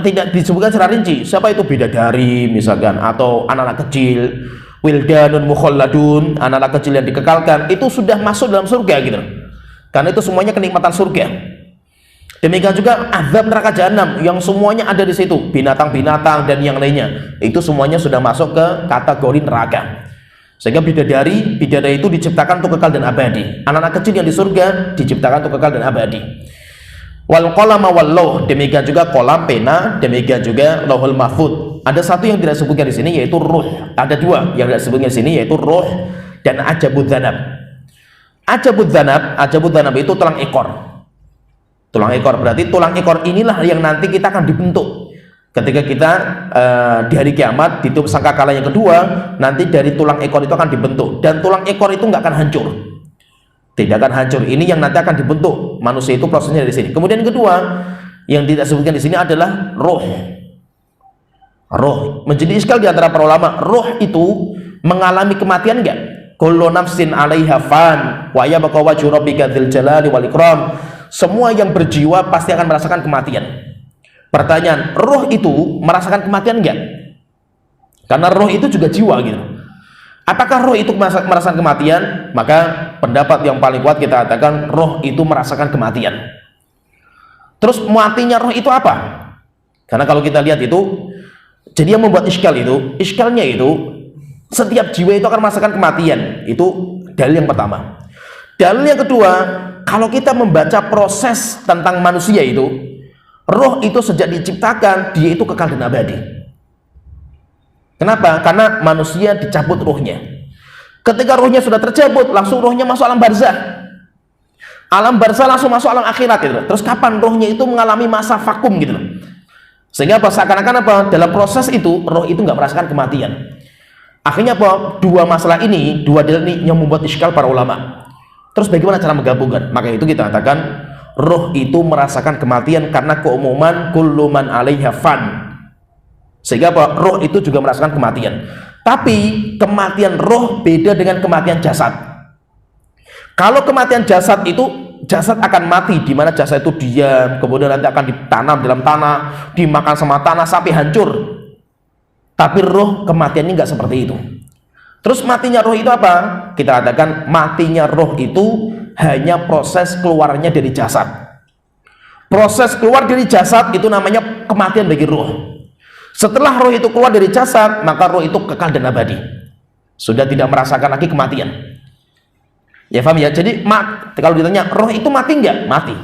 tidak disebutkan secara rinci. Siapa itu? Bidadari misalkan, atau anak-anak kecil, wildanun mukhalladun, anak-anak kecil yang dikekalkan, itu sudah masuk dalam surga gitu. Karena itu semuanya kenikmatan surga. Demikian juga azab neraka jahanam yang semuanya ada di situ, binatang-binatang dan yang lainnya, itu semuanya sudah masuk ke kategori neraka. Sehingga bidadari itu diciptakan untuk kekal dan abadi. Anak-anak kecil yang di surga diciptakan untuk kekal dan abadi. Wal qalama wal lauh, demikian juga kolam, pena, demikian juga lauhul mahfud. Ada satu yang tidak disebutkan di sini yaitu ruh. Ada 2 yang tidak disebutkan di sini yaitu ruh dan ajabud dzanab. Ajabud dzanab itu tulang ekor. Tulang ekor, berarti tulang ekor inilah yang nanti kita akan dibentuk ketika kita di hari kiamat, di sangkakala yang kedua, nanti dari tulang ekor itu akan dibentuk, dan tulang ekor itu nggak akan hancur. tidak akan hancur. Ini yang nanti akan dibentuk manusia itu, prosesnya dari sini. Kemudian yang kedua yang tidak disebutkan di sini adalah roh. Roh menjadi iskal di antara para ulama. Roh itu mengalami kematian enggak? Kullu nafsin 'alaiha fan wa yabqa wajhu rabbika dzil jalali wal ikram. Semua yang berjiwa pasti akan merasakan kematian. Pertanyaan, roh itu merasakan kematian enggak? Karena roh itu juga jiwa gitu. Apakah roh itu merasakan kematian? Maka pendapat yang paling kuat kita katakan roh itu merasakan kematian. Terus matinya roh itu apa? Karena kalau kita lihat itu, jadi yang membuat iskalnya itu setiap jiwa itu akan merasakan kematian. Itu dalil yang pertama. Dalil yang kedua, kalau kita membaca proses tentang manusia itu, roh itu sejak diciptakan dia itu kekal dan abadi. Kenapa? Karena manusia dicabut rohnya. Ketika rohnya sudah tercabut, langsung rohnya masuk alam barzah. Alam barzah langsung masuk alam akhirat gitu. Terus kapan rohnya itu mengalami masa vakum gitu. Sehingga apa? Seakan-akan apa? Dalam proses itu roh itu nggak merasakan kematian. Akhirnya apa? Dua masalah ini, dua dalil ini yang membuat iskal para ulama. Terus bagaimana cara menggabungkan? Maka itu kita katakan roh itu merasakan kematian karena keumuman kullu man 'alaiha fan. Sehingga apa? Roh itu juga merasakan kematian. Tapi kematian roh beda dengan kematian jasad. Kalau kematian jasad itu, jasad akan mati, di mana jasad itu diam, kemudian nanti akan ditanam dalam tanah, dimakan sama tanah sampai hancur. Tapi roh kematiannya nggak seperti itu. Terus matinya roh itu apa? Kita katakan matinya roh itu hanya proses keluarnya dari jasad. Proses keluar dari jasad itu namanya kematian bagi roh. Setelah roh itu keluar dari jasad, maka roh itu kekal dan abadi. Sudah tidak merasakan lagi kematian. Ya paham ya? Jadi kalau ditanya roh itu mati enggak? Mati.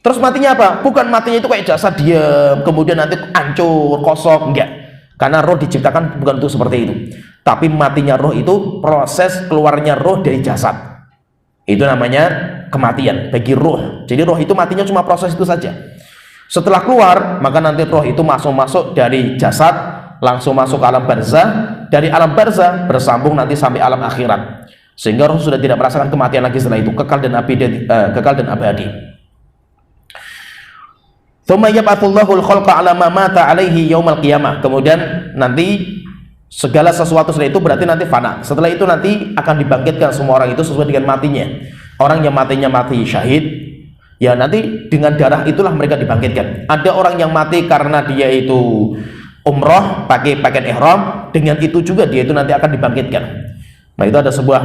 Terus matinya apa? Bukan matinya itu kayak jasad diam, kemudian nanti hancur, kosong, enggak. Karena roh diciptakan bukan untuk seperti itu. Tapi matinya roh itu proses keluarnya roh dari jasad. Itu namanya kematian bagi roh. Jadi roh itu matinya cuma proses itu saja. Setelah keluar, maka nanti roh itu masuk dari jasad, langsung masuk ke alam barzah. Dari alam barzah bersambung nanti sampai alam akhirat. Sehingga roh sudah tidak merasakan kematian lagi setelah itu, kekal dan abadi. Tsumma yab'atsullahul khalqa 'ala ma mata 'alaihi yaumal qiyamah. Kemudian nanti segala sesuatu setelah itu berarti nanti fana. Setelah itu nanti akan dibangkitkan semua orang itu sesuai dengan matinya. Orang yang matinya mati syahid, ya nanti dengan darah itulah mereka dibangkitkan. Ada orang yang mati karena dia itu umroh pakai pakaian ihram, dengan itu juga dia itu nanti akan dibangkitkan. Nah itu ada sebuah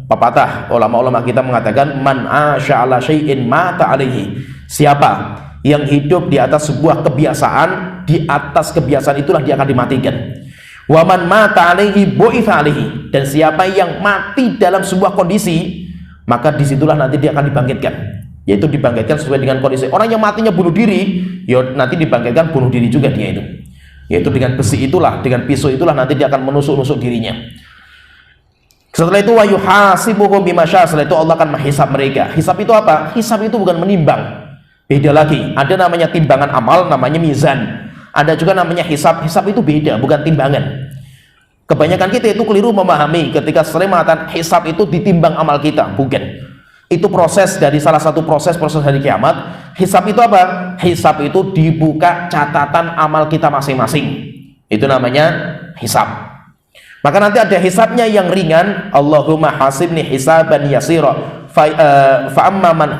pepatah ulama-ulama kita mengatakan man asya ala syai'in mata alaihi. Siapa yang hidup di atas sebuah kebiasaan, di atas kebiasaan itulah dia akan dimatikan. Wa man mata alaihi bu'itsa alaihi. Dan siapa yang mati dalam sebuah kondisi, maka disitulah nanti dia akan dibangkitkan. Yaitu dibangkitkan sesuai dengan kondisi. Orang yang matinya bunuh diri, ya nanti dibangkitkan bunuh diri juga dia itu. Yaitu dengan besi itulah, dengan pisau itulah nanti dia akan menusuk-nusuk dirinya. Setelah itu wa yuhasibuhum bima syaa. Setelah itu Allah akan menghisab mereka. Hisab itu apa? Hisab itu bukan menimbang. Beda lagi. Ada namanya timbangan amal, namanya mizan. Ada juga namanya hisab. Hisab itu beda, bukan timbangan. Kebanyakan kita itu keliru memahami ketika sering mengatakan hisab itu ditimbang amal kita. Bukan. Itu proses dari salah satu proses hari kiamat. Hisab itu apa? Hisab itu dibuka catatan amal kita masing-masing. Itu namanya hisab. Maka nanti ada hisabnya yang ringan. Allahumma hasibni hisaban yasira fa amma man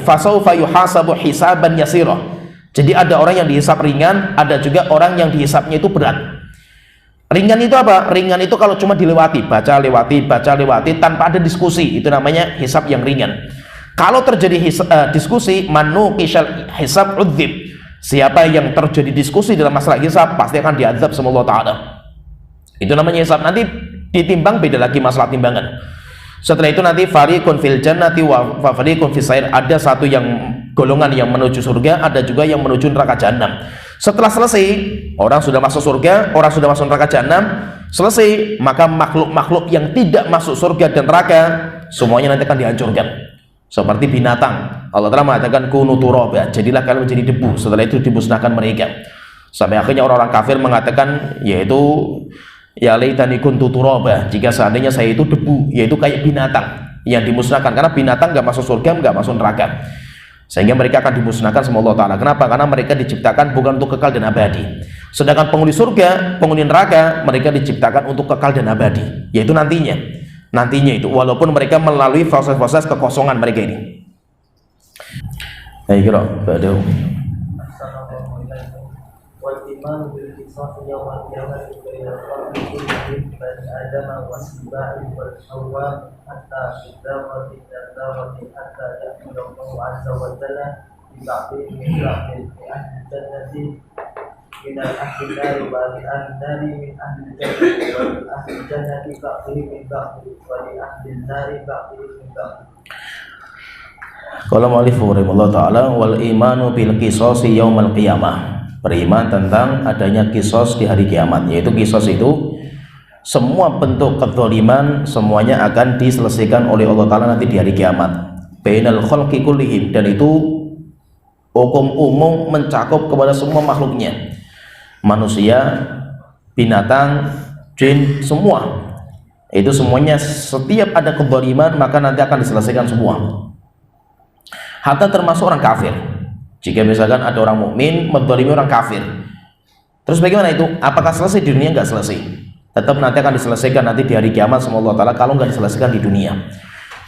fasawfa yuhasabu hisaban yasira. Jadi ada orang yang dihisab ringan, ada juga orang yang dihisabnya itu berat. Ringan itu apa? Ringan itu kalau cuma dilewati, baca lewati tanpa ada diskusi, itu namanya hisab yang ringan. Kalau terjadi diskusi, manu kisal hisab udzib. Siapa yang terjadi diskusi dalam masalah hisab pasti akan diazab sama Allah Ta'ala. Itu namanya hisab. Nanti ditimbang, beda lagi masalah timbangan. Setelah itu nanti fariqun fil jannati wa fariqun fis sair. Ada satu yang golongan yang menuju surga, ada juga yang menuju neraka jahanam. Setelah selesai, orang sudah masuk surga, orang sudah masuk neraka jahanam, selesai, maka makhluk-makhluk yang tidak masuk surga dan neraka semuanya nanti akan dihancurkan. Seperti binatang. Allah Ta'ala mengatakan kunu turaba, jadilah kalian menjadi debu. Setelah itu dimusnahkan mereka. Sampai akhirnya orang-orang kafir mengatakan, yaitu ya laitani kuntu turaba, jika seandainya saya itu debu, yaitu kayak binatang. yang dimusnahkan, karena binatang nggak masuk surga, nggak masuk neraka, sehingga mereka akan dimusnahkan sama Allah Ta'ala. Kenapa? Karena mereka diciptakan bukan untuk kekal dan abadi. Sedangkan penghuni surga, penghuni neraka, mereka diciptakan untuk kekal dan abadi, yaitu nantinya itu, walaupun mereka melalui proses-proses kekosongan mereka ini. Ayo kira, ada. والإيمان بالقصاص يوم القيامة بين الخلق كلهم بني آدم والسباع والحواء حتى في الذرة إلى الذرة حتى يأمر الله عز وجل ببعضهم من بعض لأهل الجنة من أهل النار ولأهل النار من أهل الجنة ولأهل الجنة بعضهم من بعض ولأهل النار بعضهم من بعض. Qala mu'allif rahimahullah ta'ala wal imanu bil qisasi yaumal qiyamah, beriman tentang adanya kisos di hari kiamat, yaitu kisos itu semua bentuk kezaliman semuanya akan diselesaikan oleh Allah Ta'ala nanti di hari kiamat bainal khalqi kullihim, dan itu hukum umum mencakup kepada semua makhluknya, manusia, binatang, jin, semua itu semuanya, setiap ada kezaliman maka nanti akan diselesaikan semua, hatta termasuk orang kafir. Jika misalkan ada orang mukmin menzalimi orang kafir, terus bagaimana itu? Apakah selesai di dunia? Enggak selesai, tetap nanti akan diselesaikan nanti di hari kiamat sama Allah Ta'ala kalau nggak diselesaikan di dunia.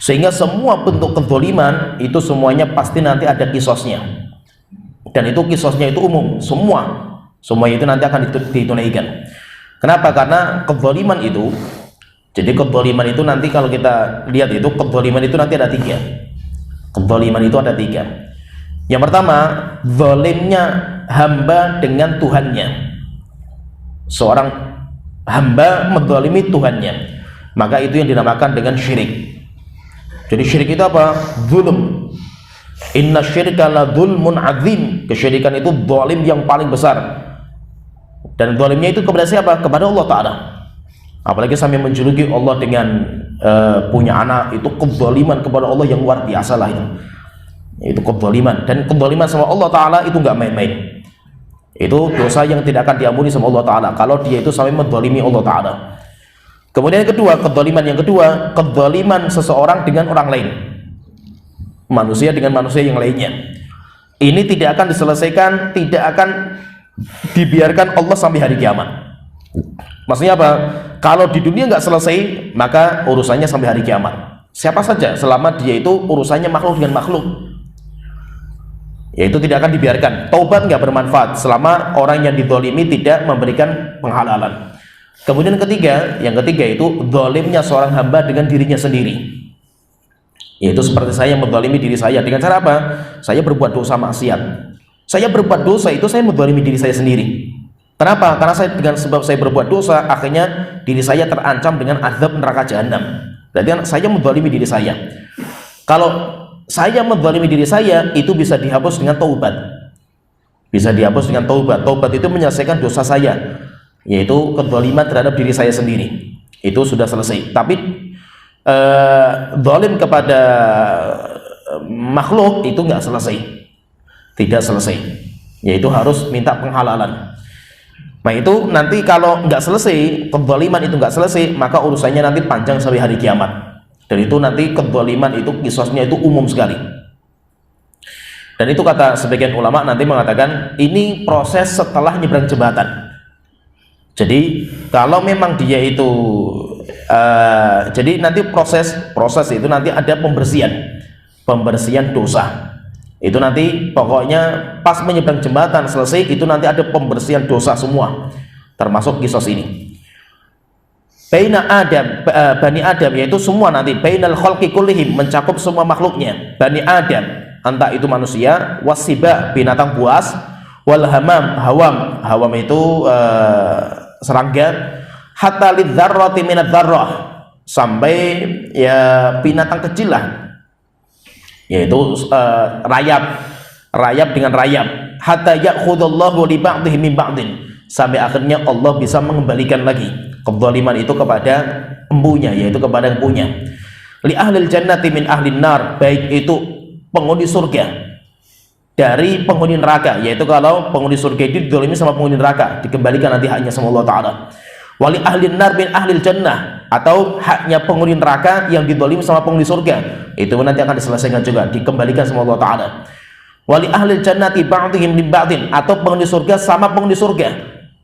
Sehingga semua bentuk kezaliman itu semuanya pasti nanti ada kisosnya, dan itu kisosnya itu umum, semua itu nanti akan ditunaikan. Kenapa? Karena kezaliman itu, jadi kezaliman itu nanti kalau kita lihat itu, kezaliman itu nanti ada tiga. Kezaliman itu ada tiga. Yang pertama, zalimnya hamba dengan Tuhannya. Seorang hamba menzalimi Tuhannya, maka itu yang dinamakan dengan syirik. Jadi syirik itu apa? Zulm. Inna syirka la zulmun azim. Kesyirikan itu zalim yang paling besar. Dan zalimnya itu kepada siapa? Kepada Allah Ta'ala. Apalagi sampai menjuluki Allah dengan punya anak, itu kezaliman kepada Allah yang luar biasa lah itu kezaliman, dan kezaliman sama Allah Ta'ala itu nggak main-main, itu dosa yang tidak akan diampuni sama Allah Ta'ala kalau dia itu sampai menzalimi Allah Ta'ala. Kemudian yang kedua, kezaliman yang kedua, kezaliman seseorang dengan orang lain, manusia dengan manusia yang lainnya, ini tidak akan diselesaikan, tidak akan dibiarkan Allah sampai hari kiamat. Maksudnya apa? Kalau di dunia nggak selesai, maka urusannya sampai hari kiamat. Siapa saja selama dia itu urusannya makhluk dengan makhluk, yaitu tidak akan dibiarkan. Taubat nggak bermanfaat selama orang yang dizalimi tidak memberikan penghalalan. Kemudian yang ketiga itu zalimnya seorang hamba dengan dirinya sendiri, yaitu seperti saya menzalimi diri saya dengan cara apa? Saya berbuat dosa maksiat. Saya berbuat dosa itu saya menzalimi diri saya sendiri. Kenapa? Karena dengan sebab saya berbuat dosa, akhirnya diri saya terancam dengan azab neraka jahanam. Berarti saya menzalimi diri saya. Kalau saya menzalimi diri saya, itu bisa dihapus dengan taubat. Bisa dihapus dengan taubat. Taubat itu menyelesaikan dosa saya, yaitu kezaliman terhadap diri saya sendiri. Itu sudah selesai. Tapi zalim kepada makhluk itu nggak selesai, tidak selesai, yaitu harus minta penghalalan. Nah itu nanti kalau nggak selesai, kezaliman itu nggak selesai, maka urusannya nanti panjang sampai hari kiamat. Dan itu nanti kezaliman itu kisosnya itu umum sekali. Dan itu kata sebagian ulama nanti mengatakan ini proses setelah nyebrang jembatan. Jadi kalau memang dia itu jadi nanti proses itu nanti ada pembersihan dosa. Itu nanti pokoknya pas menyeberang jembatan selesai, itu nanti ada pembersihan dosa semua, termasuk kisos ini. Baina Adam, Bani Adam, yaitu semua nanti bainal khalqi kullihim, mencakup semua makhluknya. Bani Adam, entah itu manusia, wasiba, binatang buas, wal hawam itu serangga, hatta lidzarrati minadz dzarrah, sampai ya binatang kecil lah, yaitu rayap dengan rayap, hatta ya'khudullahu li ba'dihi min ba'din, sampai akhirnya Allah bisa mengembalikan lagi kezaliman itu kepada empunya, yaitu kepada empunya. Li ahlil jannati min ahlin nar, baik itu penghuni surga dari penghuni neraka, yaitu kalau penghuni surga itu dizalimi sama penghuni neraka, dikembalikan nanti hanya sama Allah Ta'ala. Wali ahlin nar min ahlil jannah, atau haknya penghuni neraka yang didolimi sama penghuni surga, itu nanti akan diselesaikan juga, dikembalikan sama Allah Ta'ala. Wali ahli jannati ba'dihim min ba'din, atau penghuni surga sama penghuni surga,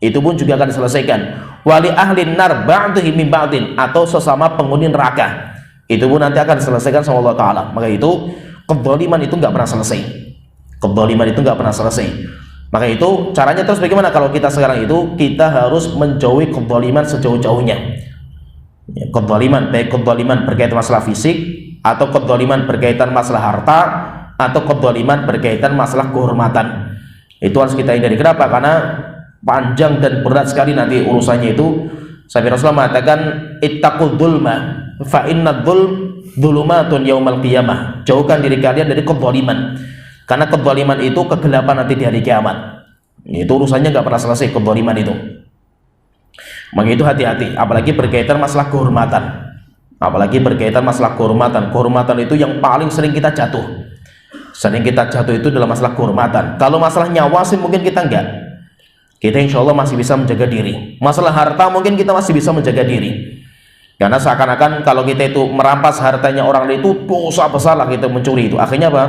itu pun juga akan diselesaikan. Wali ahli nar ba'dihim min ba'din, atau sesama penghuni neraka, itu pun nanti akan diselesaikan sama Allah Ta'ala. Maka itu kezaliman itu nggak pernah selesai, kezaliman itu nggak pernah selesai. Maka itu caranya terus bagaimana? Kalau kita sekarang itu kita harus menjauhi kezaliman sejauh-jauhnya. Kezaliman, baik kezaliman berkaitan masalah fisik, atau kezaliman berkaitan masalah harta, atau kezaliman berkaitan masalah kehormatan. Itu harus kita hindari. Kenapa? Karena panjang dan berat sekali nanti urusannya itu. Sampai Rasulullah mengatakan ittaqul dzulma fa inna dzulumatun yaumal qiyamah. Jauhkan diri kalian dari kezaliman, karena kezaliman itu kegelapan nanti di hari kiamat. Itu urusannya nggak pernah selesai, kezaliman itu. Maka itu hati-hati, apalagi berkaitan masalah kehormatan. Apalagi berkaitan masalah kehormatan. Kehormatan itu yang paling sering kita jatuh. Sering kita jatuh itu dalam masalah kehormatan. Kalau masalah nyawa sih mungkin kita enggak. Kita insya Allah masih bisa menjaga diri. Masalah harta mungkin kita masih bisa menjaga diri. Karena seakan-akan kalau kita itu merampas hartanya orang lain itu dosa besar lah kita mencuri itu. Akhirnya apa?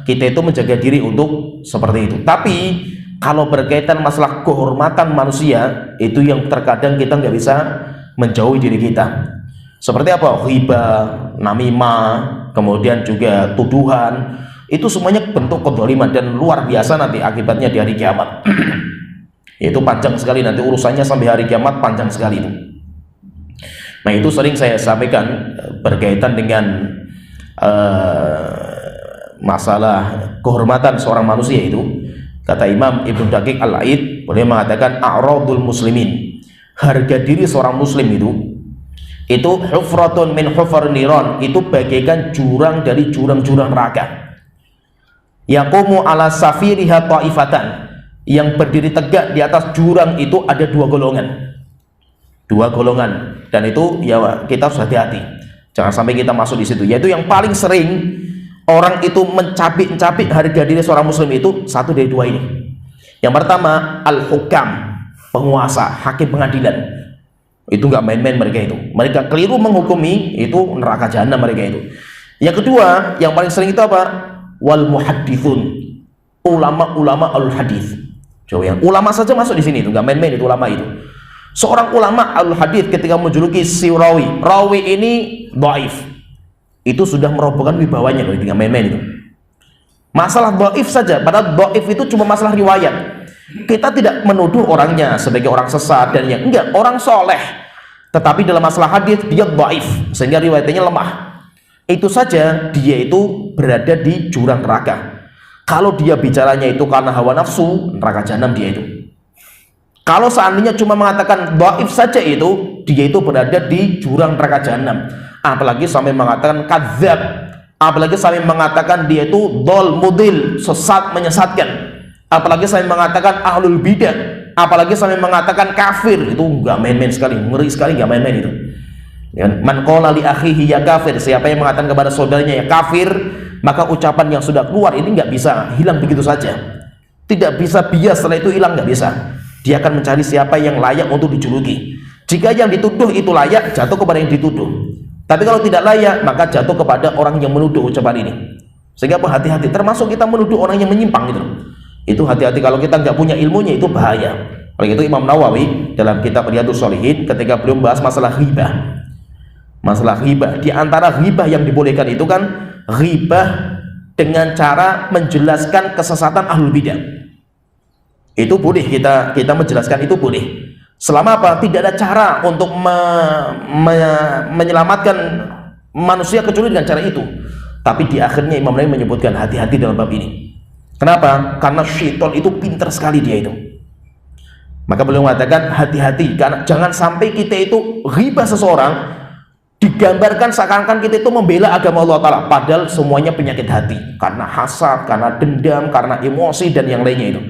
Kita itu menjaga diri untuk seperti itu. Tapi kalau berkaitan masalah kehormatan manusia, itu yang terkadang kita nggak bisa menjauhi diri kita. Seperti apa? Ghibah, namimah, kemudian juga tuduhan. Itu semuanya bentuk kezaliman dan luar biasa nanti akibatnya di hari kiamat. Itu panjang sekali nanti urusannya sampai hari kiamat, panjang sekali itu. Nah itu sering saya sampaikan berkaitan dengan masalah kehormatan seorang manusia itu. Kata Imam Ibnu Daqiq Al-Aid, boleh mengatakan a'radul muslimin, harga diri seorang muslim itu hufratun min hufar niron, itu bagaikan jurang dari jurang-jurang neraka. Yaqumu ala safiriha ta'ifatan, yang berdiri tegak di atas jurang itu ada dua golongan. Dan itu ya kita harus hati-hati, jangan sampai kita masuk di situ. Yaitu yang paling sering orang itu mencabik-cabik harga diri seorang muslim itu satu dari dua ini. Yang pertama, al-hukam, penguasa, hakim pengadilan. Itu nggak main-main mereka itu. Mereka keliru menghukumi, itu neraka jahanam mereka itu. Yang kedua, yang paling sering itu apa? Wal muhaddithun, ulama-ulama al-hadis. Coba yang ulama saja masuk di sini, itu nggak main-main itu ulama itu. Seorang ulama al-hadis ketika menjuluki si rawi ini dhaif, itu sudah merobohkan wibawanya loh, tinggal main-main itu. Masalah dhaif saja, padahal dhaif itu cuma masalah riwayat. Kita tidak menuduh orangnya sebagai orang sesat dan yang enggak, orang soleh, tetapi dalam masalah hadis dia dhaif sehingga riwayatnya lemah. Itu saja dia itu berada di jurang neraka. Kalau dia bicaranya itu karena hawa nafsu, neraka jahanam dia itu. Kalau seandainya cuma mengatakan dhaif saja itu, dia itu berada di jurang neraka jahanam. Apalagi sampai mengatakan kadzab, apalagi sampai mengatakan dia itu dhol mudil, sesat menyesatkan, apalagi sampai mengatakan ahlul bidah, apalagi sampai mengatakan kafir. Itu enggak main-main sekali, ngeri sekali, enggak main-main itu. Man qala li akhihi ya kafir, siapa yang mengatakan kepada saudaranya ya kafir, maka ucapan yang sudah keluar ini enggak bisa hilang begitu saja. Tidak bisa bias setelah itu hilang, enggak bisa. Dia akan mencari siapa yang layak untuk dijuluki. Jika yang dituduh itu layak, jatuh kepada yang dituduh. Tapi kalau tidak layak, maka jatuh kepada orang yang menuduh ucapan ini. Sehingga hati-hati, termasuk kita menuduh orang yang menyimpang gitu. Itu hati-hati, kalau kita nggak punya ilmunya itu bahaya. Oleh itu Imam Nawawi dalam kitab Riyadhus Shalihin ketika beliau membahas masalah ghibah. Masalah ghibah, di antara ghibah yang dibolehkan itu kan ghibah dengan cara menjelaskan kesesatan ahlul bidah. Itu boleh, kita menjelaskan itu boleh. Selama apa? Tidak ada cara untuk menyelamatkan manusia kecuali dengan cara itu. Tapi di akhirnya Imam Nawawi menyebutkan hati-hati dalam bab ini. Kenapa? Karena syaitan itu pintar sekali dia itu. Maka beliau mengatakan hati-hati, karena jangan sampai kita itu ghibah seseorang digambarkan seakan-akan kita itu membela agama Allah Ta'ala, padahal semuanya penyakit hati, karena hasad, karena dendam, karena emosi dan yang lainnya itu.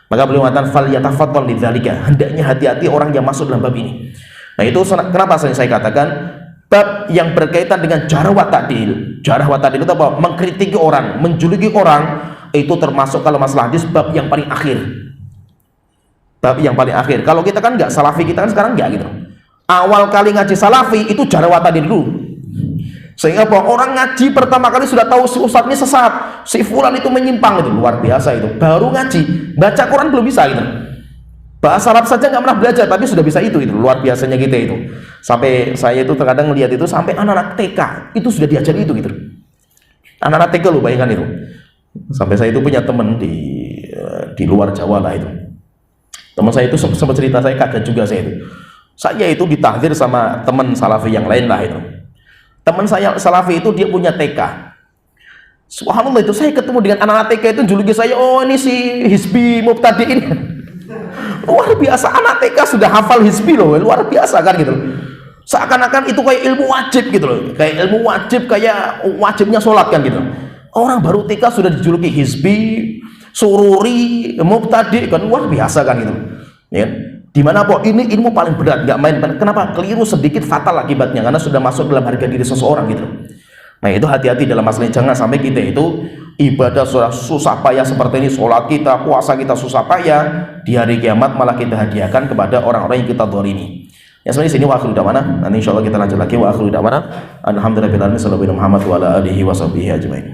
Maka beliau mengatakan fal yatafaddal lidzalika, hendaknya hati-hati orang yang masuk dalam bab ini. Nah itu kenapa saya katakan bab yang berkaitan dengan jarh wa ta'dil. Jarh wa ta'dil itu apa? Mengkritiki orang, menjuluki orang, itu termasuk kalau masalah hadis bab yang paling akhir. Bab yang paling akhir. Kalau kita kan nggak, salafi kita kan sekarang nggak gitu. awal kali ngaji salafi itu jarawat tadi dulu. Sehingga bahwa orang ngaji pertama kali sudah tahu si ustadz ini sesat, si fulan itu menyimpang, itu luar biasa itu. Baru ngaji, baca Quran belum bisa gitu. Bahasa Arab saja nggak pernah belajar, tapi sudah bisa itu luar biasanya kita itu. Sampai saya itu terkadang melihat itu sampai anak-anak TK itu sudah diajari itu gitu. Anak-anak TK lo bayangkan itu. Sampai saya itu punya teman di luar Jawa lah itu. Teman saya itu sempat cerita, saya kaget juga saya itu. Saya itu ditahdir sama teman salafi yang lain lah itu. Teman saya salafi itu dia punya TK. Subhanallah itu saya ketemu dengan anak-anak TK itu juluki saya, oh ini si Hizbi Mubtadi ini. Luar biasa, anak TK sudah hafal Hizbi loh, luar biasa kan gitu. Seakan-akan itu kayak ilmu wajib gitu loh, kayak ilmu wajib, kayak wajibnya sholat kan gitu. Orang baru TK sudah dijuluki Hizbi, Sururi, Mubtadi kan, luar biasa kan gitu. Ya. Dimana kok ini ilmu paling berat, nggak main. Kenapa? Keliru sedikit fatal akibatnya, karena sudah masuk dalam harga diri seseorang gitu. Nah itu hati-hati dalam masalah, jangan sampai kita itu ibadah sudah susah payah seperti ini, sholat kita, puasa kita susah payah, di hari kiamat malah kita hadiahkan kepada orang-orang yang kita dzalimi. Ya sebenarnya sini wa akhiru da'wana, nanti insyaallah kita lanjut lagi wa akhiru da'wana. Alhamdulillahirabbil alamin, sallallahu alaihi wa sallam wa ala alihi wa sahbihi ajmain.